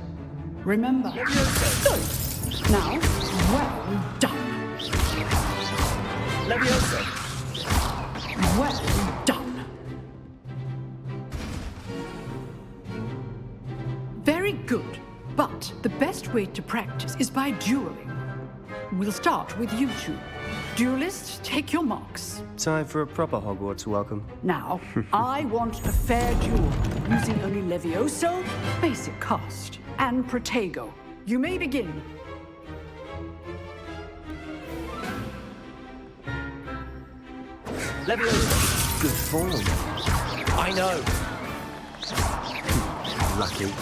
S22: Remember. Good. Now, well done.
S2: Levioso!
S22: Well done. Very good. But the best way to practice is by dueling. We'll start with you two. Duelists, take your marks.
S21: Time for a proper Hogwarts welcome.
S22: Now, I want a fair duel, using only Levioso, basic cast, and Protego. You may begin.
S2: Levioso! Good form. I know.
S21: Lucky.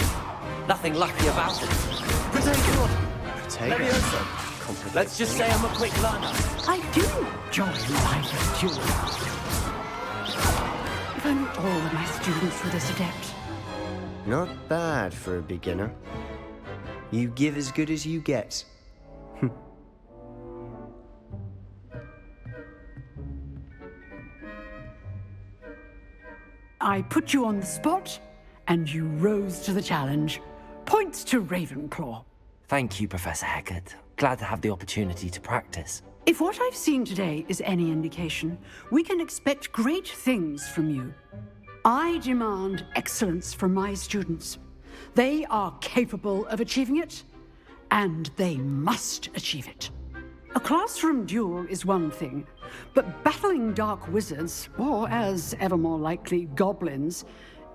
S2: Nothing lucky about it. Protego! Levioso! Let's just say I'm a quick learner.
S22: I do enjoy live duels. If only all of my students were this adept.
S21: Not bad for a beginner. You give as good as you get.
S22: I put you on the spot, and you rose to the challenge. Points to Ravenclaw.
S2: Thank you, Professor Hecat. Glad to have the opportunity to practice.
S22: If what I've seen today is any indication, we can expect great things from you. I demand excellence from my students. They are capable of achieving it, and they must achieve it. A classroom duel is one thing, but battling dark wizards, or as ever more likely, goblins,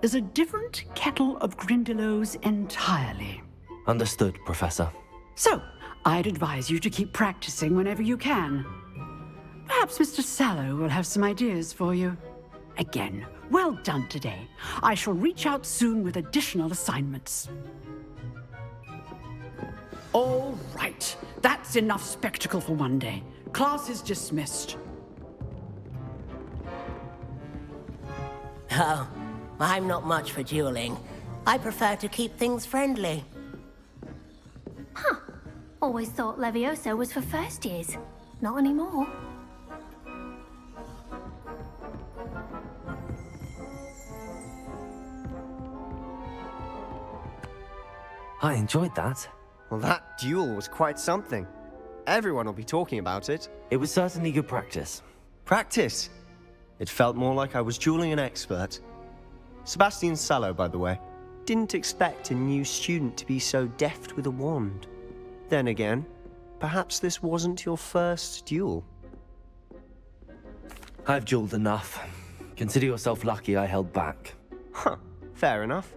S22: is a different kettle of Grindylows entirely.
S2: Understood, Professor.
S22: So, I'd advise you to keep practicing whenever you can. Perhaps Mr. Sallow will have some ideas for you. Again, well done today. I shall reach out soon with additional assignments. All right, that's enough spectacle for one day. Class is dismissed.
S13: Oh, I'm not much for dueling. I prefer to keep things friendly.
S15: Huh. Always thought Levioso was for first years. Not anymore.
S2: I enjoyed that.
S21: Well, that duel was quite something. Everyone will be talking about it.
S2: It was certainly good practice.
S21: Practice? It felt more like I was dueling an expert. Sebastian Sallow, by the way. Didn't expect a new student to be so deft with a wand. Then again, perhaps this wasn't your first duel.
S2: I've dueled enough. Consider yourself lucky I held back.
S21: Huh, fair enough.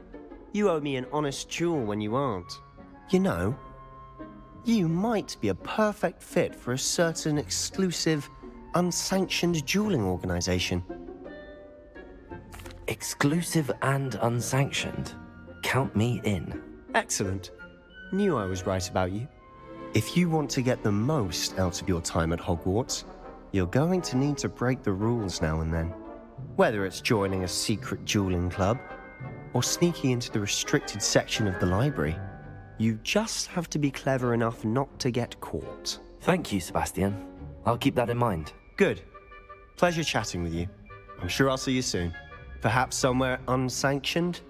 S21: You owe me an honest duel when you aren't. You know, you might be a perfect fit for a certain exclusive, unsanctioned dueling organization.
S2: Exclusive and unsanctioned? Count me in.
S21: Excellent. Knew I was right about you. If you want to get the most out of your time at Hogwarts, you're going to need to break the rules now and then. Whether it's joining a secret dueling club, or sneaking into the restricted section of the library, you just have to be clever enough not to get caught.
S2: Thank you, Sebastian. I'll keep that in mind.
S21: Good. Pleasure chatting with you. I'm sure I'll see you soon. Perhaps somewhere unsanctioned?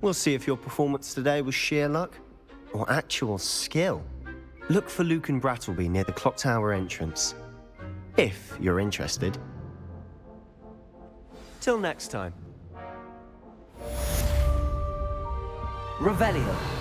S21: We'll see if your performance today was sheer luck or actual skill. Look for Luke and Brattleby near the clock tower entrance. If you're interested. Till next time.
S2: Revelio.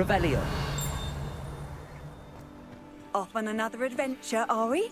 S2: Revelio.
S3: Off on another adventure, are we?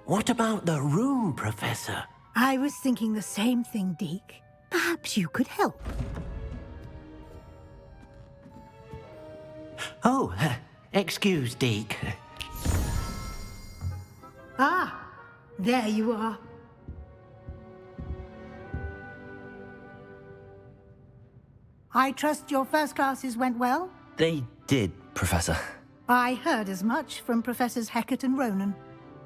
S11: What about the room, Professor?
S10: I was thinking the same thing, Deke. Perhaps you could help.
S11: Oh, excuse, Deke.
S10: Ah, there you are. I trust your first classes went well?
S2: They did, Professor.
S10: I heard as much from Professors Hecat and Ronan.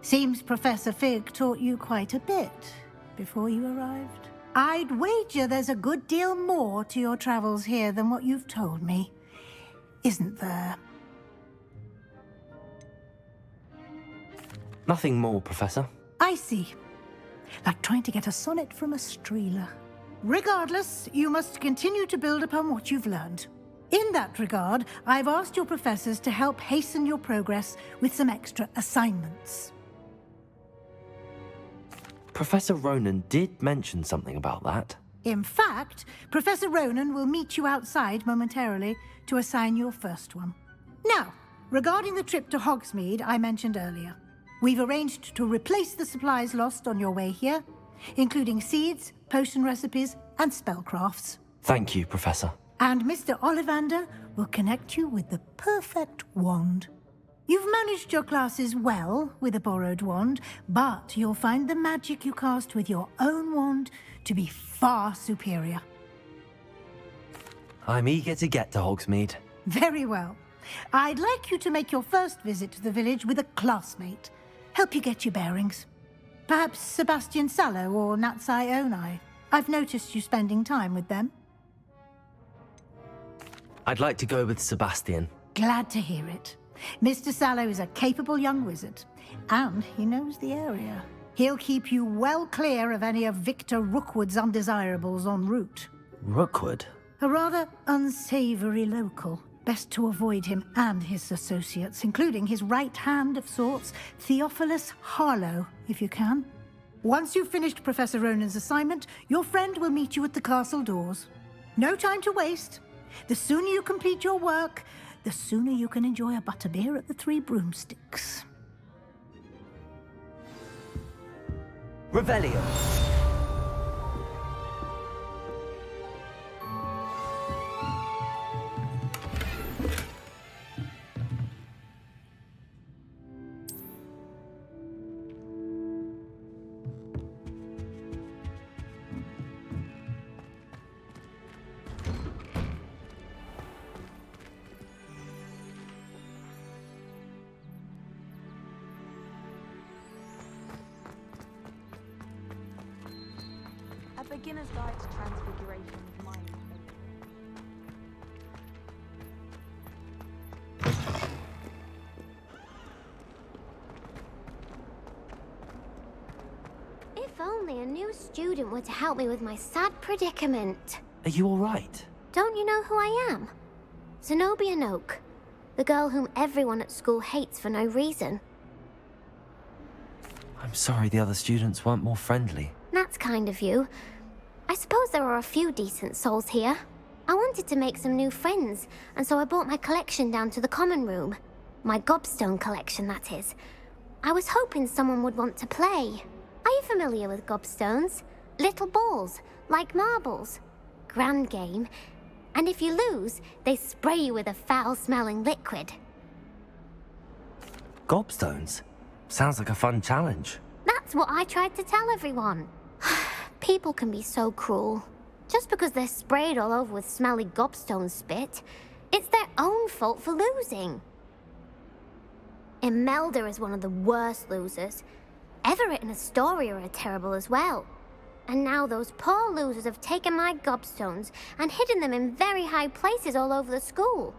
S10: Seems Professor Fig taught you quite a bit before you arrived. I'd wager there's a good deal more to your travels here than what you've told me. Isn't there?
S2: Nothing more, Professor.
S10: I see. Like trying to get a sonnet from a streeler. Regardless, you must continue to build upon what you've learned. In that regard, I've asked your professors to help hasten your progress with some extra assignments.
S2: Professor Ronan did mention something about that.
S10: In fact, Professor Ronan will meet you outside momentarily to assign your first one. Now, regarding the trip to Hogsmeade I mentioned earlier, we've arranged to replace the supplies lost on your way here, including seeds, potion recipes, and spellcrafts.
S2: Thank you, Professor.
S10: And Mr. Ollivander will connect you with the perfect wand. You've managed your classes well with a borrowed wand, but you'll find the magic you cast with your own wand to be far superior.
S2: I'm eager to get to Hogsmeade.
S10: Very well. I'd like you to make your first visit to the village with a classmate. Help you get your bearings. Perhaps Sebastian Sallow or Natsai Onai. I've noticed you spending time with them.
S2: I'd like to go with Sebastian.
S10: Glad to hear it. Mr. Sallow is a capable young wizard, and he knows the area. He'll keep you well clear of any of Victor Rookwood's undesirables en route.
S2: Rookwood?
S10: A rather unsavory local. Best to avoid him and his associates, including his right hand of sorts, Theophilus Harlow, if you can. Once you've finished Professor Ronan's assignment, your friend will meet you at the castle doors. No time to waste. The sooner you complete your work, the sooner you can enjoy a butterbeer at the Three Broomsticks.
S2: Revelio.
S17: A beginner's guide to transfiguration is mine.
S4: If only a new student were to help me with my sad predicament.
S2: Are you all right?
S4: Don't you know who I am? Zenobia Noak, the girl whom everyone at school hates for no reason.
S2: I'm sorry the other students weren't more friendly.
S4: That's kind of you. I suppose there are a few decent souls here. I wanted to make some new friends, and so I brought my collection down to the common room. My gobstone collection, that is. I was hoping someone would want to play. Are you familiar with gobstones? Little balls, like marbles. Grand game. And if you lose, they spray you with a foul-smelling liquid.
S2: Gobstones? Sounds like a fun challenge.
S4: That's what I tried to tell everyone. People can be so cruel. Just because they're sprayed all over with smelly gobstone spit, it's their own fault for losing. Imelda is one of the worst losers. Everett and Astoria are terrible as well. And now those poor losers have taken my gobstones and hidden them in very high places all over the school.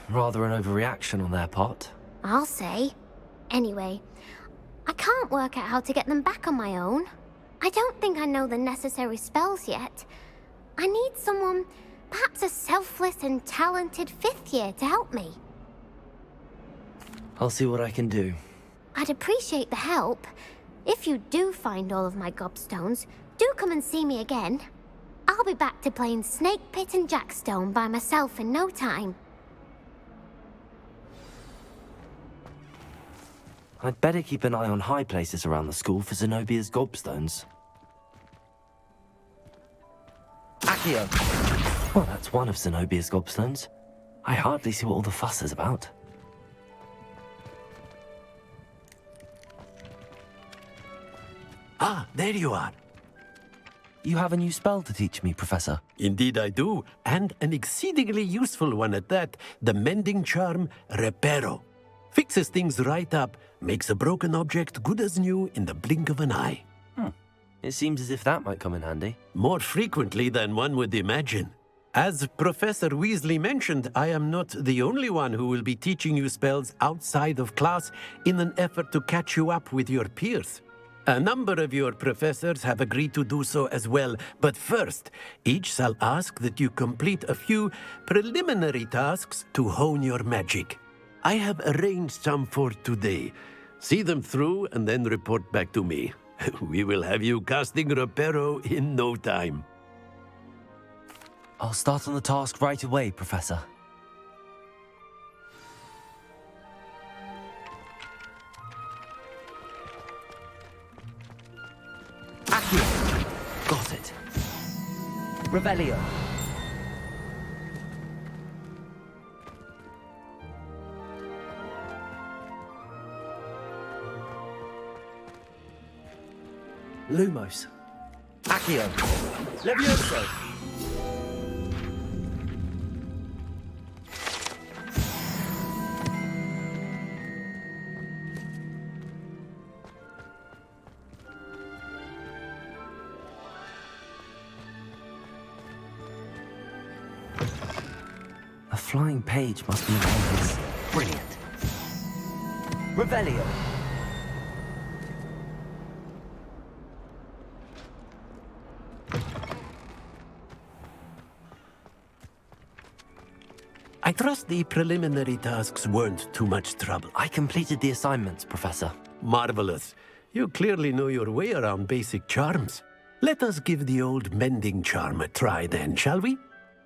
S2: Rather an overreaction on their part.
S4: I'll say. Anyway, I can't work out how to get them back on my own. I don't think I know the necessary spells yet. I need someone, perhaps a selfless and talented fifth year to help me.
S2: I'll see what I can do.
S4: I'd appreciate the help. If you do find all of my gobstones, do come and see me again. I'll be back to playing Snake Pit and Jackstone by myself in no time.
S2: I'd better keep an eye on high places around the school for Zenobia's gobstones. Accio! Well, that's one of Zenobia's gobstones. I hardly see what all the fuss is about.
S5: Ah, there you are.
S2: You have a new spell to teach me, Professor.
S8: Indeed I do, and an exceedingly useful one at that. The mending charm, Reparo. Fixes things right up, makes a broken object good as new in the blink of an eye.
S2: It seems as if that might come in handy.
S8: More frequently than one would imagine. As Professor Weasley mentioned, I am not the only one who will be teaching you spells outside of class in an effort to catch you up with your peers. A number of your professors have agreed to do so as well, but first, each shall ask that you complete a few preliminary tasks to hone your magic. I have arranged some for today. See them through and then report back to me. We will have you casting Reparo in no time.
S2: I'll start on the task right away, Professor. Accio! Got it. Revelio. Lumos. Accio. Levioso. A flying page must be behind this. Brilliant. Revelio.
S8: I trust the preliminary tasks weren't too much trouble.
S2: I completed the assignments, Professor.
S8: Marvelous. You clearly know your way around basic charms. Let us give the old mending charm a try then, shall we?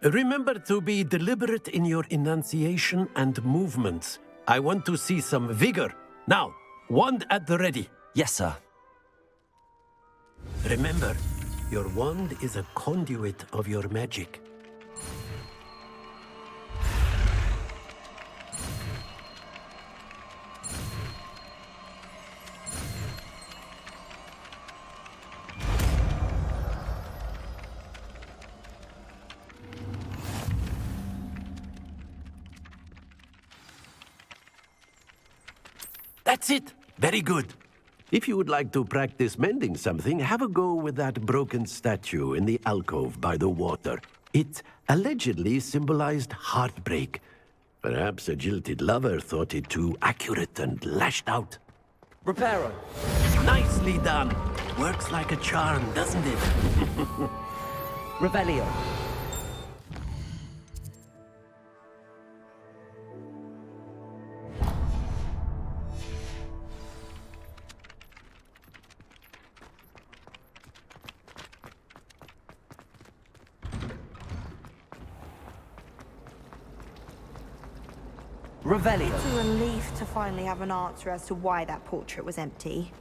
S8: Remember to be deliberate in your enunciation and movements. I want to see some vigor. Now, wand at the ready.
S2: Yes, sir.
S8: Remember, your wand is a conduit of your magic. That's it. Very good. If you would like to practice mending something, have a go with that broken statue in the alcove by the water. It allegedly symbolized heartbreak. Perhaps a jilted lover thought it too accurate and lashed out.
S2: Reparo.
S8: Nicely done. Works like a charm, doesn't it?
S2: Revelio. Revelio.
S17: It's a relief to finally have an answer as to why that portrait was empty.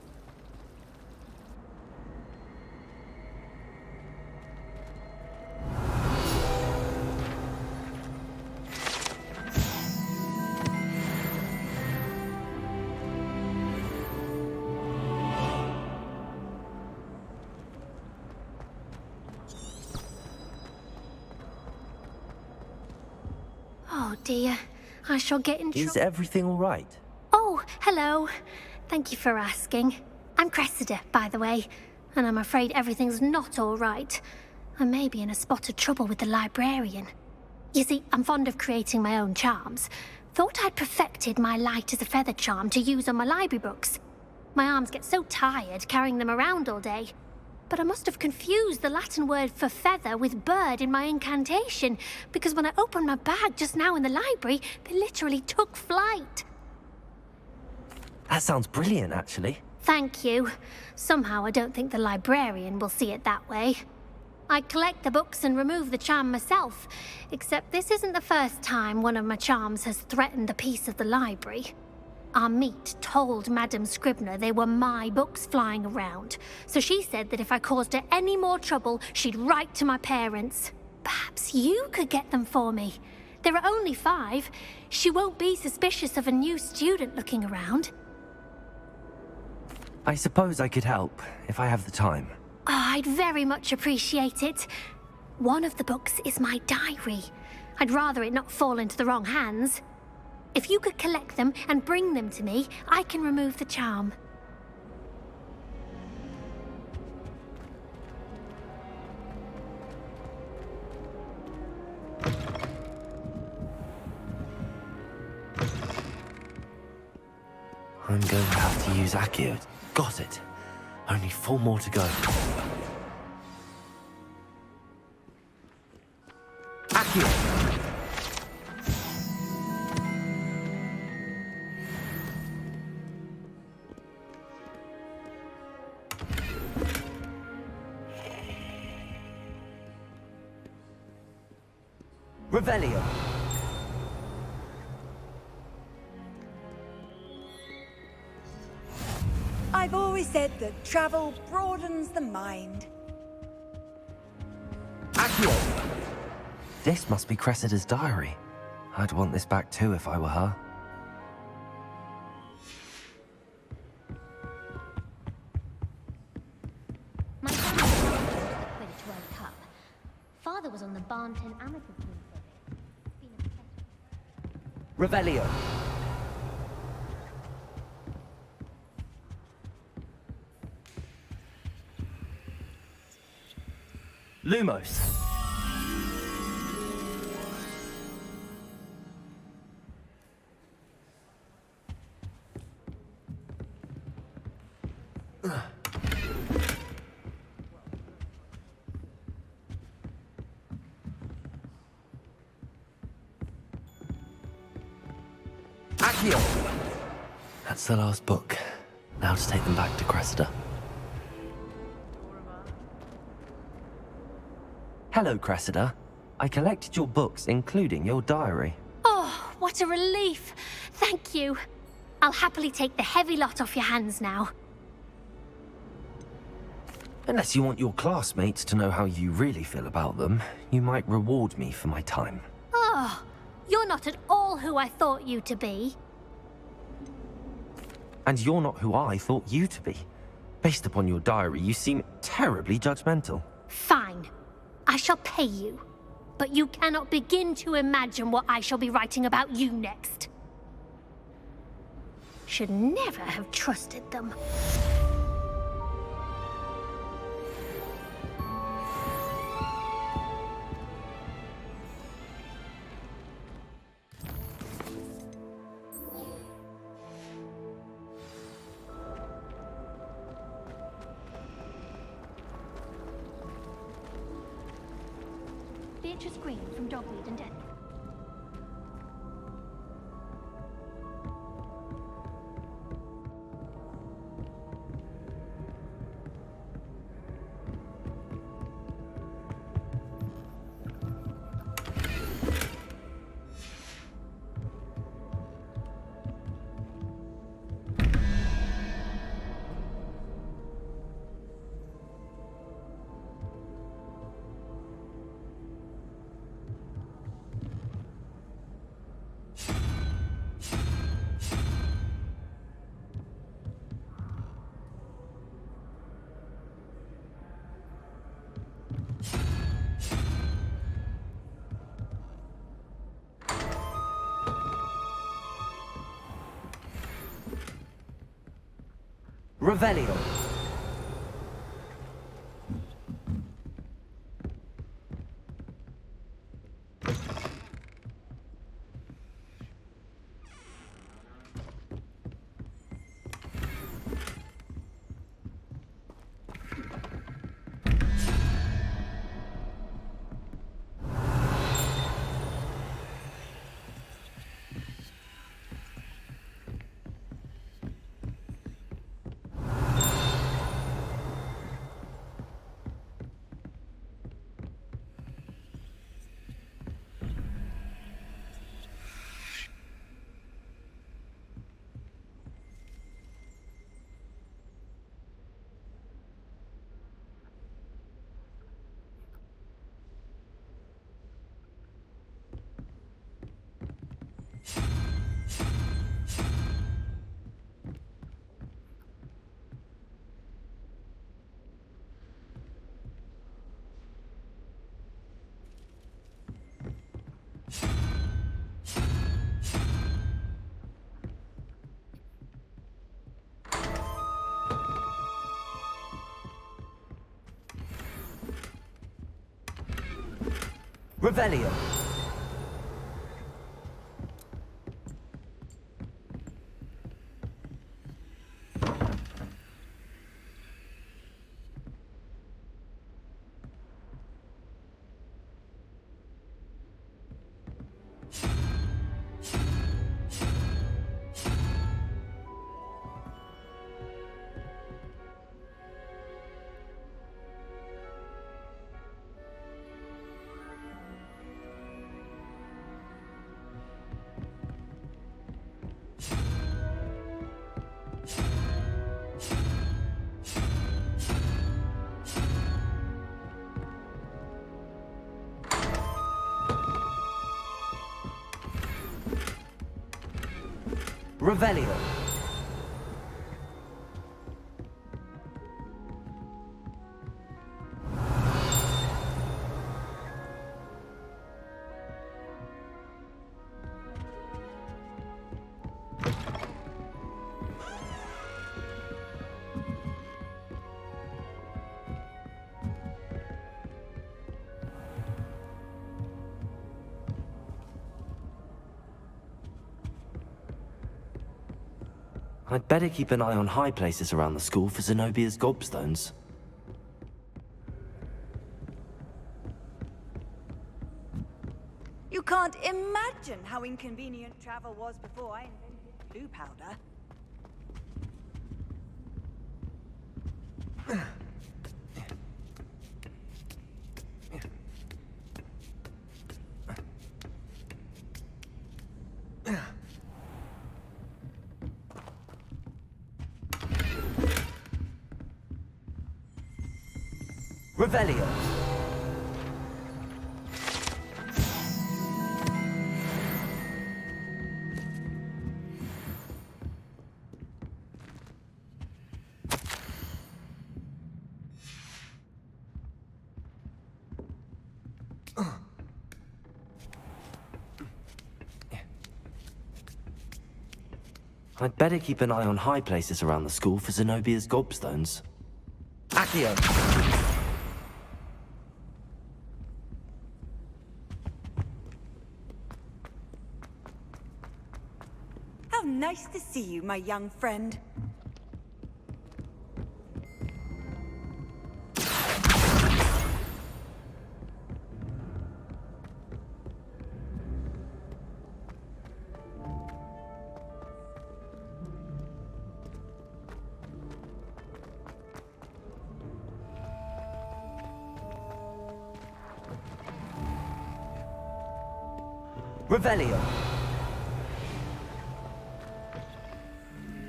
S4: Oh dear. I shall get in trouble.
S2: Is everything all right?
S4: Oh, hello. Thank you for asking. I'm Cressida, by the way, and I'm afraid everything's not all right. I may be in a spot of trouble with the librarian. You see, I'm fond of creating my own charms. Thought I'd perfected my light as a feather charm to use on my library books. My arms get so tired carrying them around all day. But I must have confused the Latin word for feather with bird in my incantation, because when I opened my bag just now in the library, they literally took flight.
S2: That sounds brilliant, actually.
S4: Thank you. Somehow I don't think the librarian will see it that way. I collect the books and remove the charm myself, except this isn't the first time one of my charms has threatened the peace of the library. Our meet told Madame Scribner they were my books flying around, so she said that if I caused her any more trouble, she'd write to my parents. Perhaps you could get them for me. There are only 5. She won't be suspicious of a new student looking around.
S2: I suppose I could help, if I have the time.
S4: I'd very much appreciate it. One of the books is my diary. I'd rather it not fall into the wrong hands. If you could collect them and bring them to me, I can remove the charm.
S2: I'm going to have to use Accio. Got it. Only 4 more to go. Accio!
S14: Revelio.
S3: I've always said that travel broadens the mind.
S2: Accio! This must be Cressida's diary. I'd want this back too if I were her.
S4: My family was at the Quidditch World Cup. Father was on the Barnton amateur team for it.
S14: Revelio.
S2: Lumos.
S14: Accio.
S2: That's the last book. Now to take them back to Cressida. Hello, Cressida. I collected your books, including your diary.
S4: Oh, what a relief. Thank you. I'll happily take the heavy lot off your hands now.
S2: Unless you want your classmates to know how you really feel about them, you might reward me for my time.
S4: Oh, you're not at all who I thought you to be.
S2: And you're not who I thought you to be. Based upon your diary, you seem terribly judgmental.
S4: Fine. I shall pay you. But you cannot begin to imagine what I shall be writing about you next. Should never have trusted them. Beatrice Green from Dogweed and Death.
S14: Revelio.
S2: Revelio. Revelio. I'd better keep an eye on high places around the school for Zenobia's gobstones.
S3: You can't imagine how inconvenient travel was before I invented blue powder.
S2: Revelio. I'd better keep an eye on high places around the school for Zenobia's gobstones. Accio.
S3: How nice to see you, my young friend.
S2: Revelio.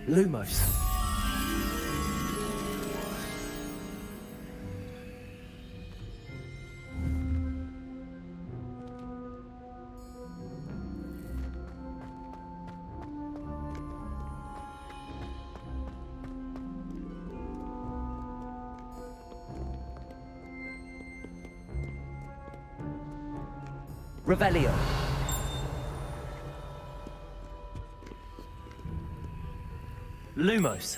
S2: Lumos. Revelio. Lumos.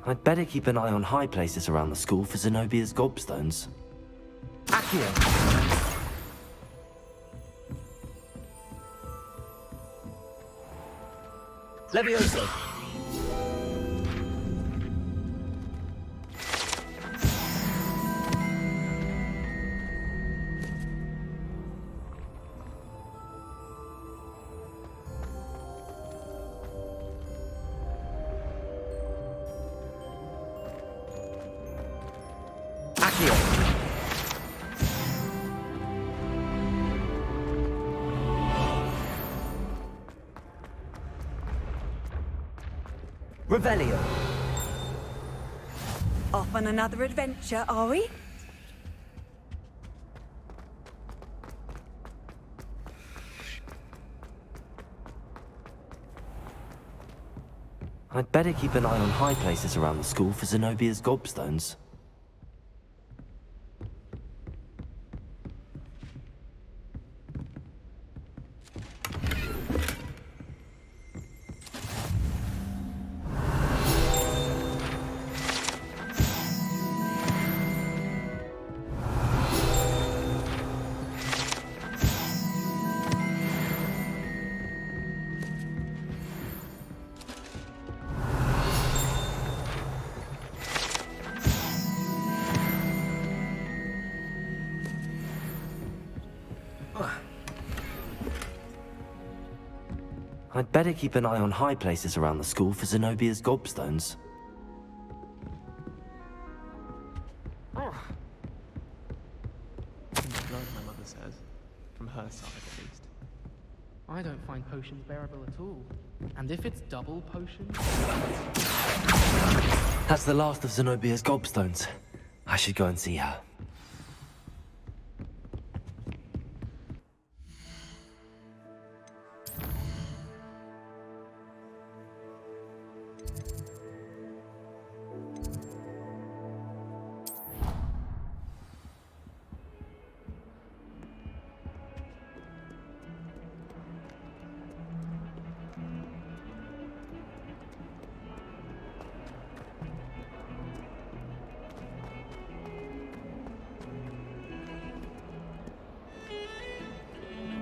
S2: I'd better keep an eye on high places around the school for Zenobia's gobstones. Accio. Levioso. Revelio.
S3: Off on another adventure, are we?
S2: I'd better keep an eye on high places around the school for Zenobia's gobstones. I'd better keep an eye on high places around the school for Zenobia's gobstones.
S19: Blood, my mother says. From her side, at least. I don't find potions bearable at all. And if it's double potions...
S2: That's the last of Zenobia's gobstones. I should go and see her.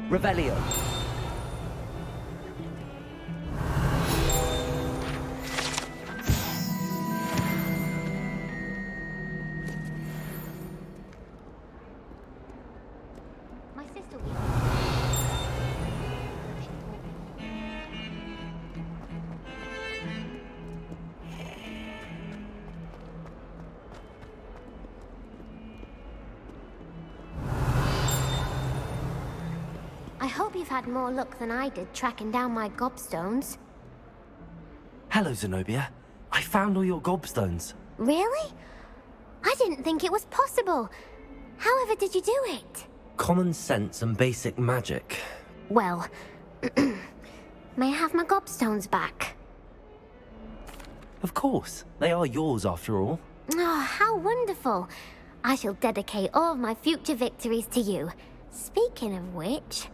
S2: Revelio.
S4: My sister I hope you've had more luck than I did tracking down my gobstones.
S2: Hello, Zenobia. I found all your gobstones.
S4: Really? I didn't think it was possible. However did you do it?
S2: Common sense and basic magic.
S4: Well, may I have my gobstones back?
S2: Of course. They are yours, after all.
S4: Oh, how wonderful. I shall dedicate all of my future victories to you. Speaking of which,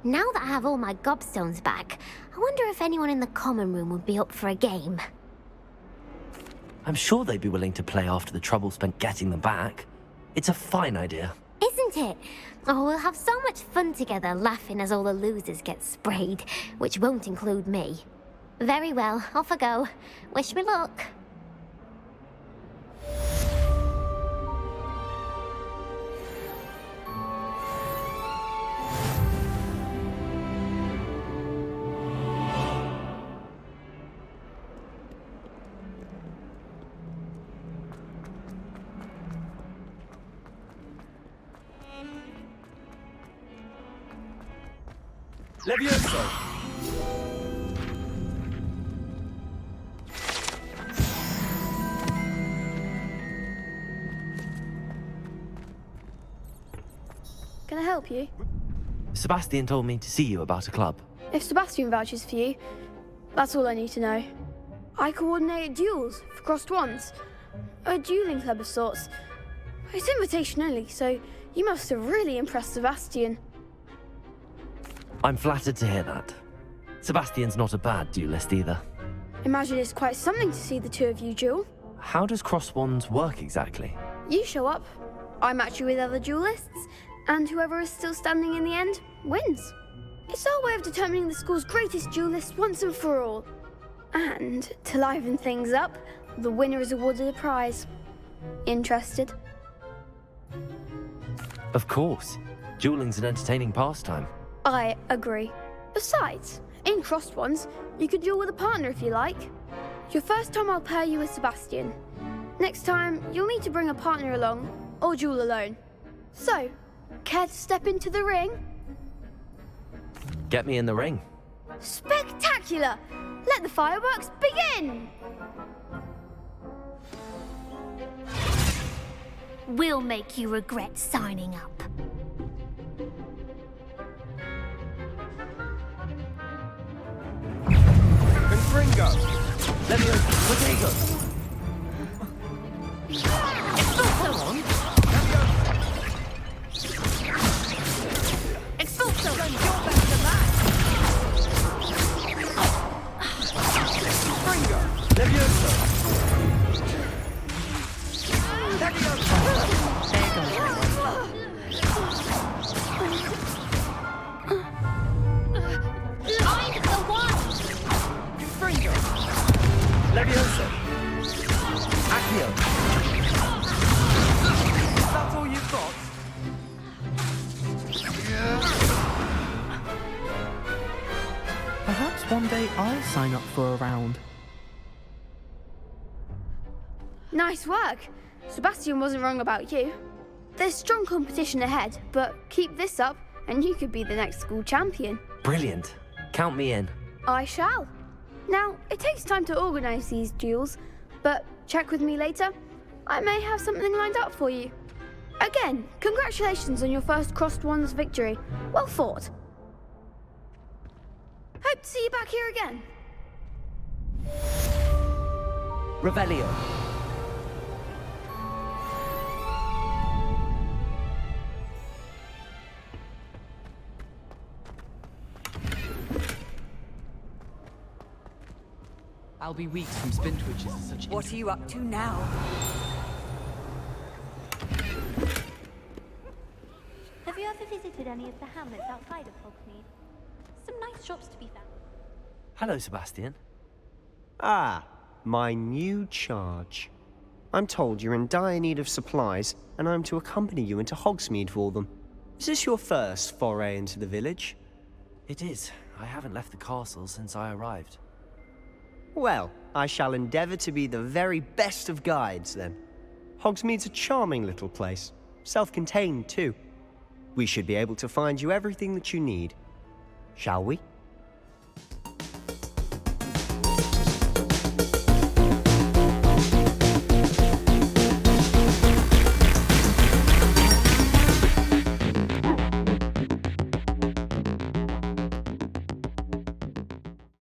S4: now that I have all my gobstones back, I wonder if anyone in the common room would be up for a game.
S2: I'm sure they'd be willing to play after the trouble spent getting them back. It's a fine idea.
S4: Isn't it? Oh, we'll have so much fun together laughing as all the losers get sprayed, which won't include me. Very well, off I go. Wish me luck.
S2: Levioso!
S6: Can I help you?
S2: Sebastian told me to see you about a club.
S6: If Sebastian vouches for you, that's all I need to know. I coordinate duels for crossed wands. A dueling club of sorts. It's invitation only, so you must have really impressed Sebastian.
S2: I'm flattered to hear that. Sebastian's not a bad duelist either.
S6: Imagine it's quite something to see the two of you duel.
S2: How does cross wands work exactly?
S6: You show up, I match you with other duelists, and whoever is still standing in the end wins. It's our way of determining the school's greatest duelist once and for all. And to liven things up, the winner is awarded a prize. Interested?
S2: Of course. Dueling's an entertaining pastime.
S6: I agree. Besides, in crossed ones, you could duel with a partner if you like. Your first time I'll pair you with Sebastian. Next time, you'll need to bring a partner along, or duel alone. So, care to step into the ring?
S2: Get me in the ring.
S6: Spectacular! Let the fireworks begin!
S4: We'll make you regret signing up.
S21: Confringo! Leviosa! Potato!
S4: Expulso!
S5: You're better than that!
S21: Confringo! Leviosa!
S5: Leviosa!
S18: There you go.
S4: I'm the one!
S21: Confringo! Leviosa! Accio!
S16: That's all you've got?
S19: Perhaps one day I'll sign up for a round.
S6: Nice work. Sebastian wasn't wrong about you. There's strong competition ahead, but keep this up and you could be the next school champion.
S2: Brilliant. Count me in.
S6: I shall. Now, it takes time to organise these duels, but check with me later. I may have something lined up for you. Again, congratulations on your first Crossed Wands victory. Well fought. Hope to see you back here again.
S2: Revelio.
S18: I'll be weeks from spin twitches and such.
S3: What are you up to now?
S4: Have you ever visited any of the hamlets outside of Hogsmeade? Some nice shops to be found.
S2: Hello, Sebastian.
S21: Ah, my new charge. I'm told you're in dire need of supplies, and I'm to accompany you into Hogsmeade for them. Is this your first foray into the village?
S2: It is. I haven't left the castle since I arrived.
S21: Well, I shall endeavour to be the very best of guides, then. Hogsmeade's a charming little place. Self-contained, too. We should be able to find you everything that you need. Shall we?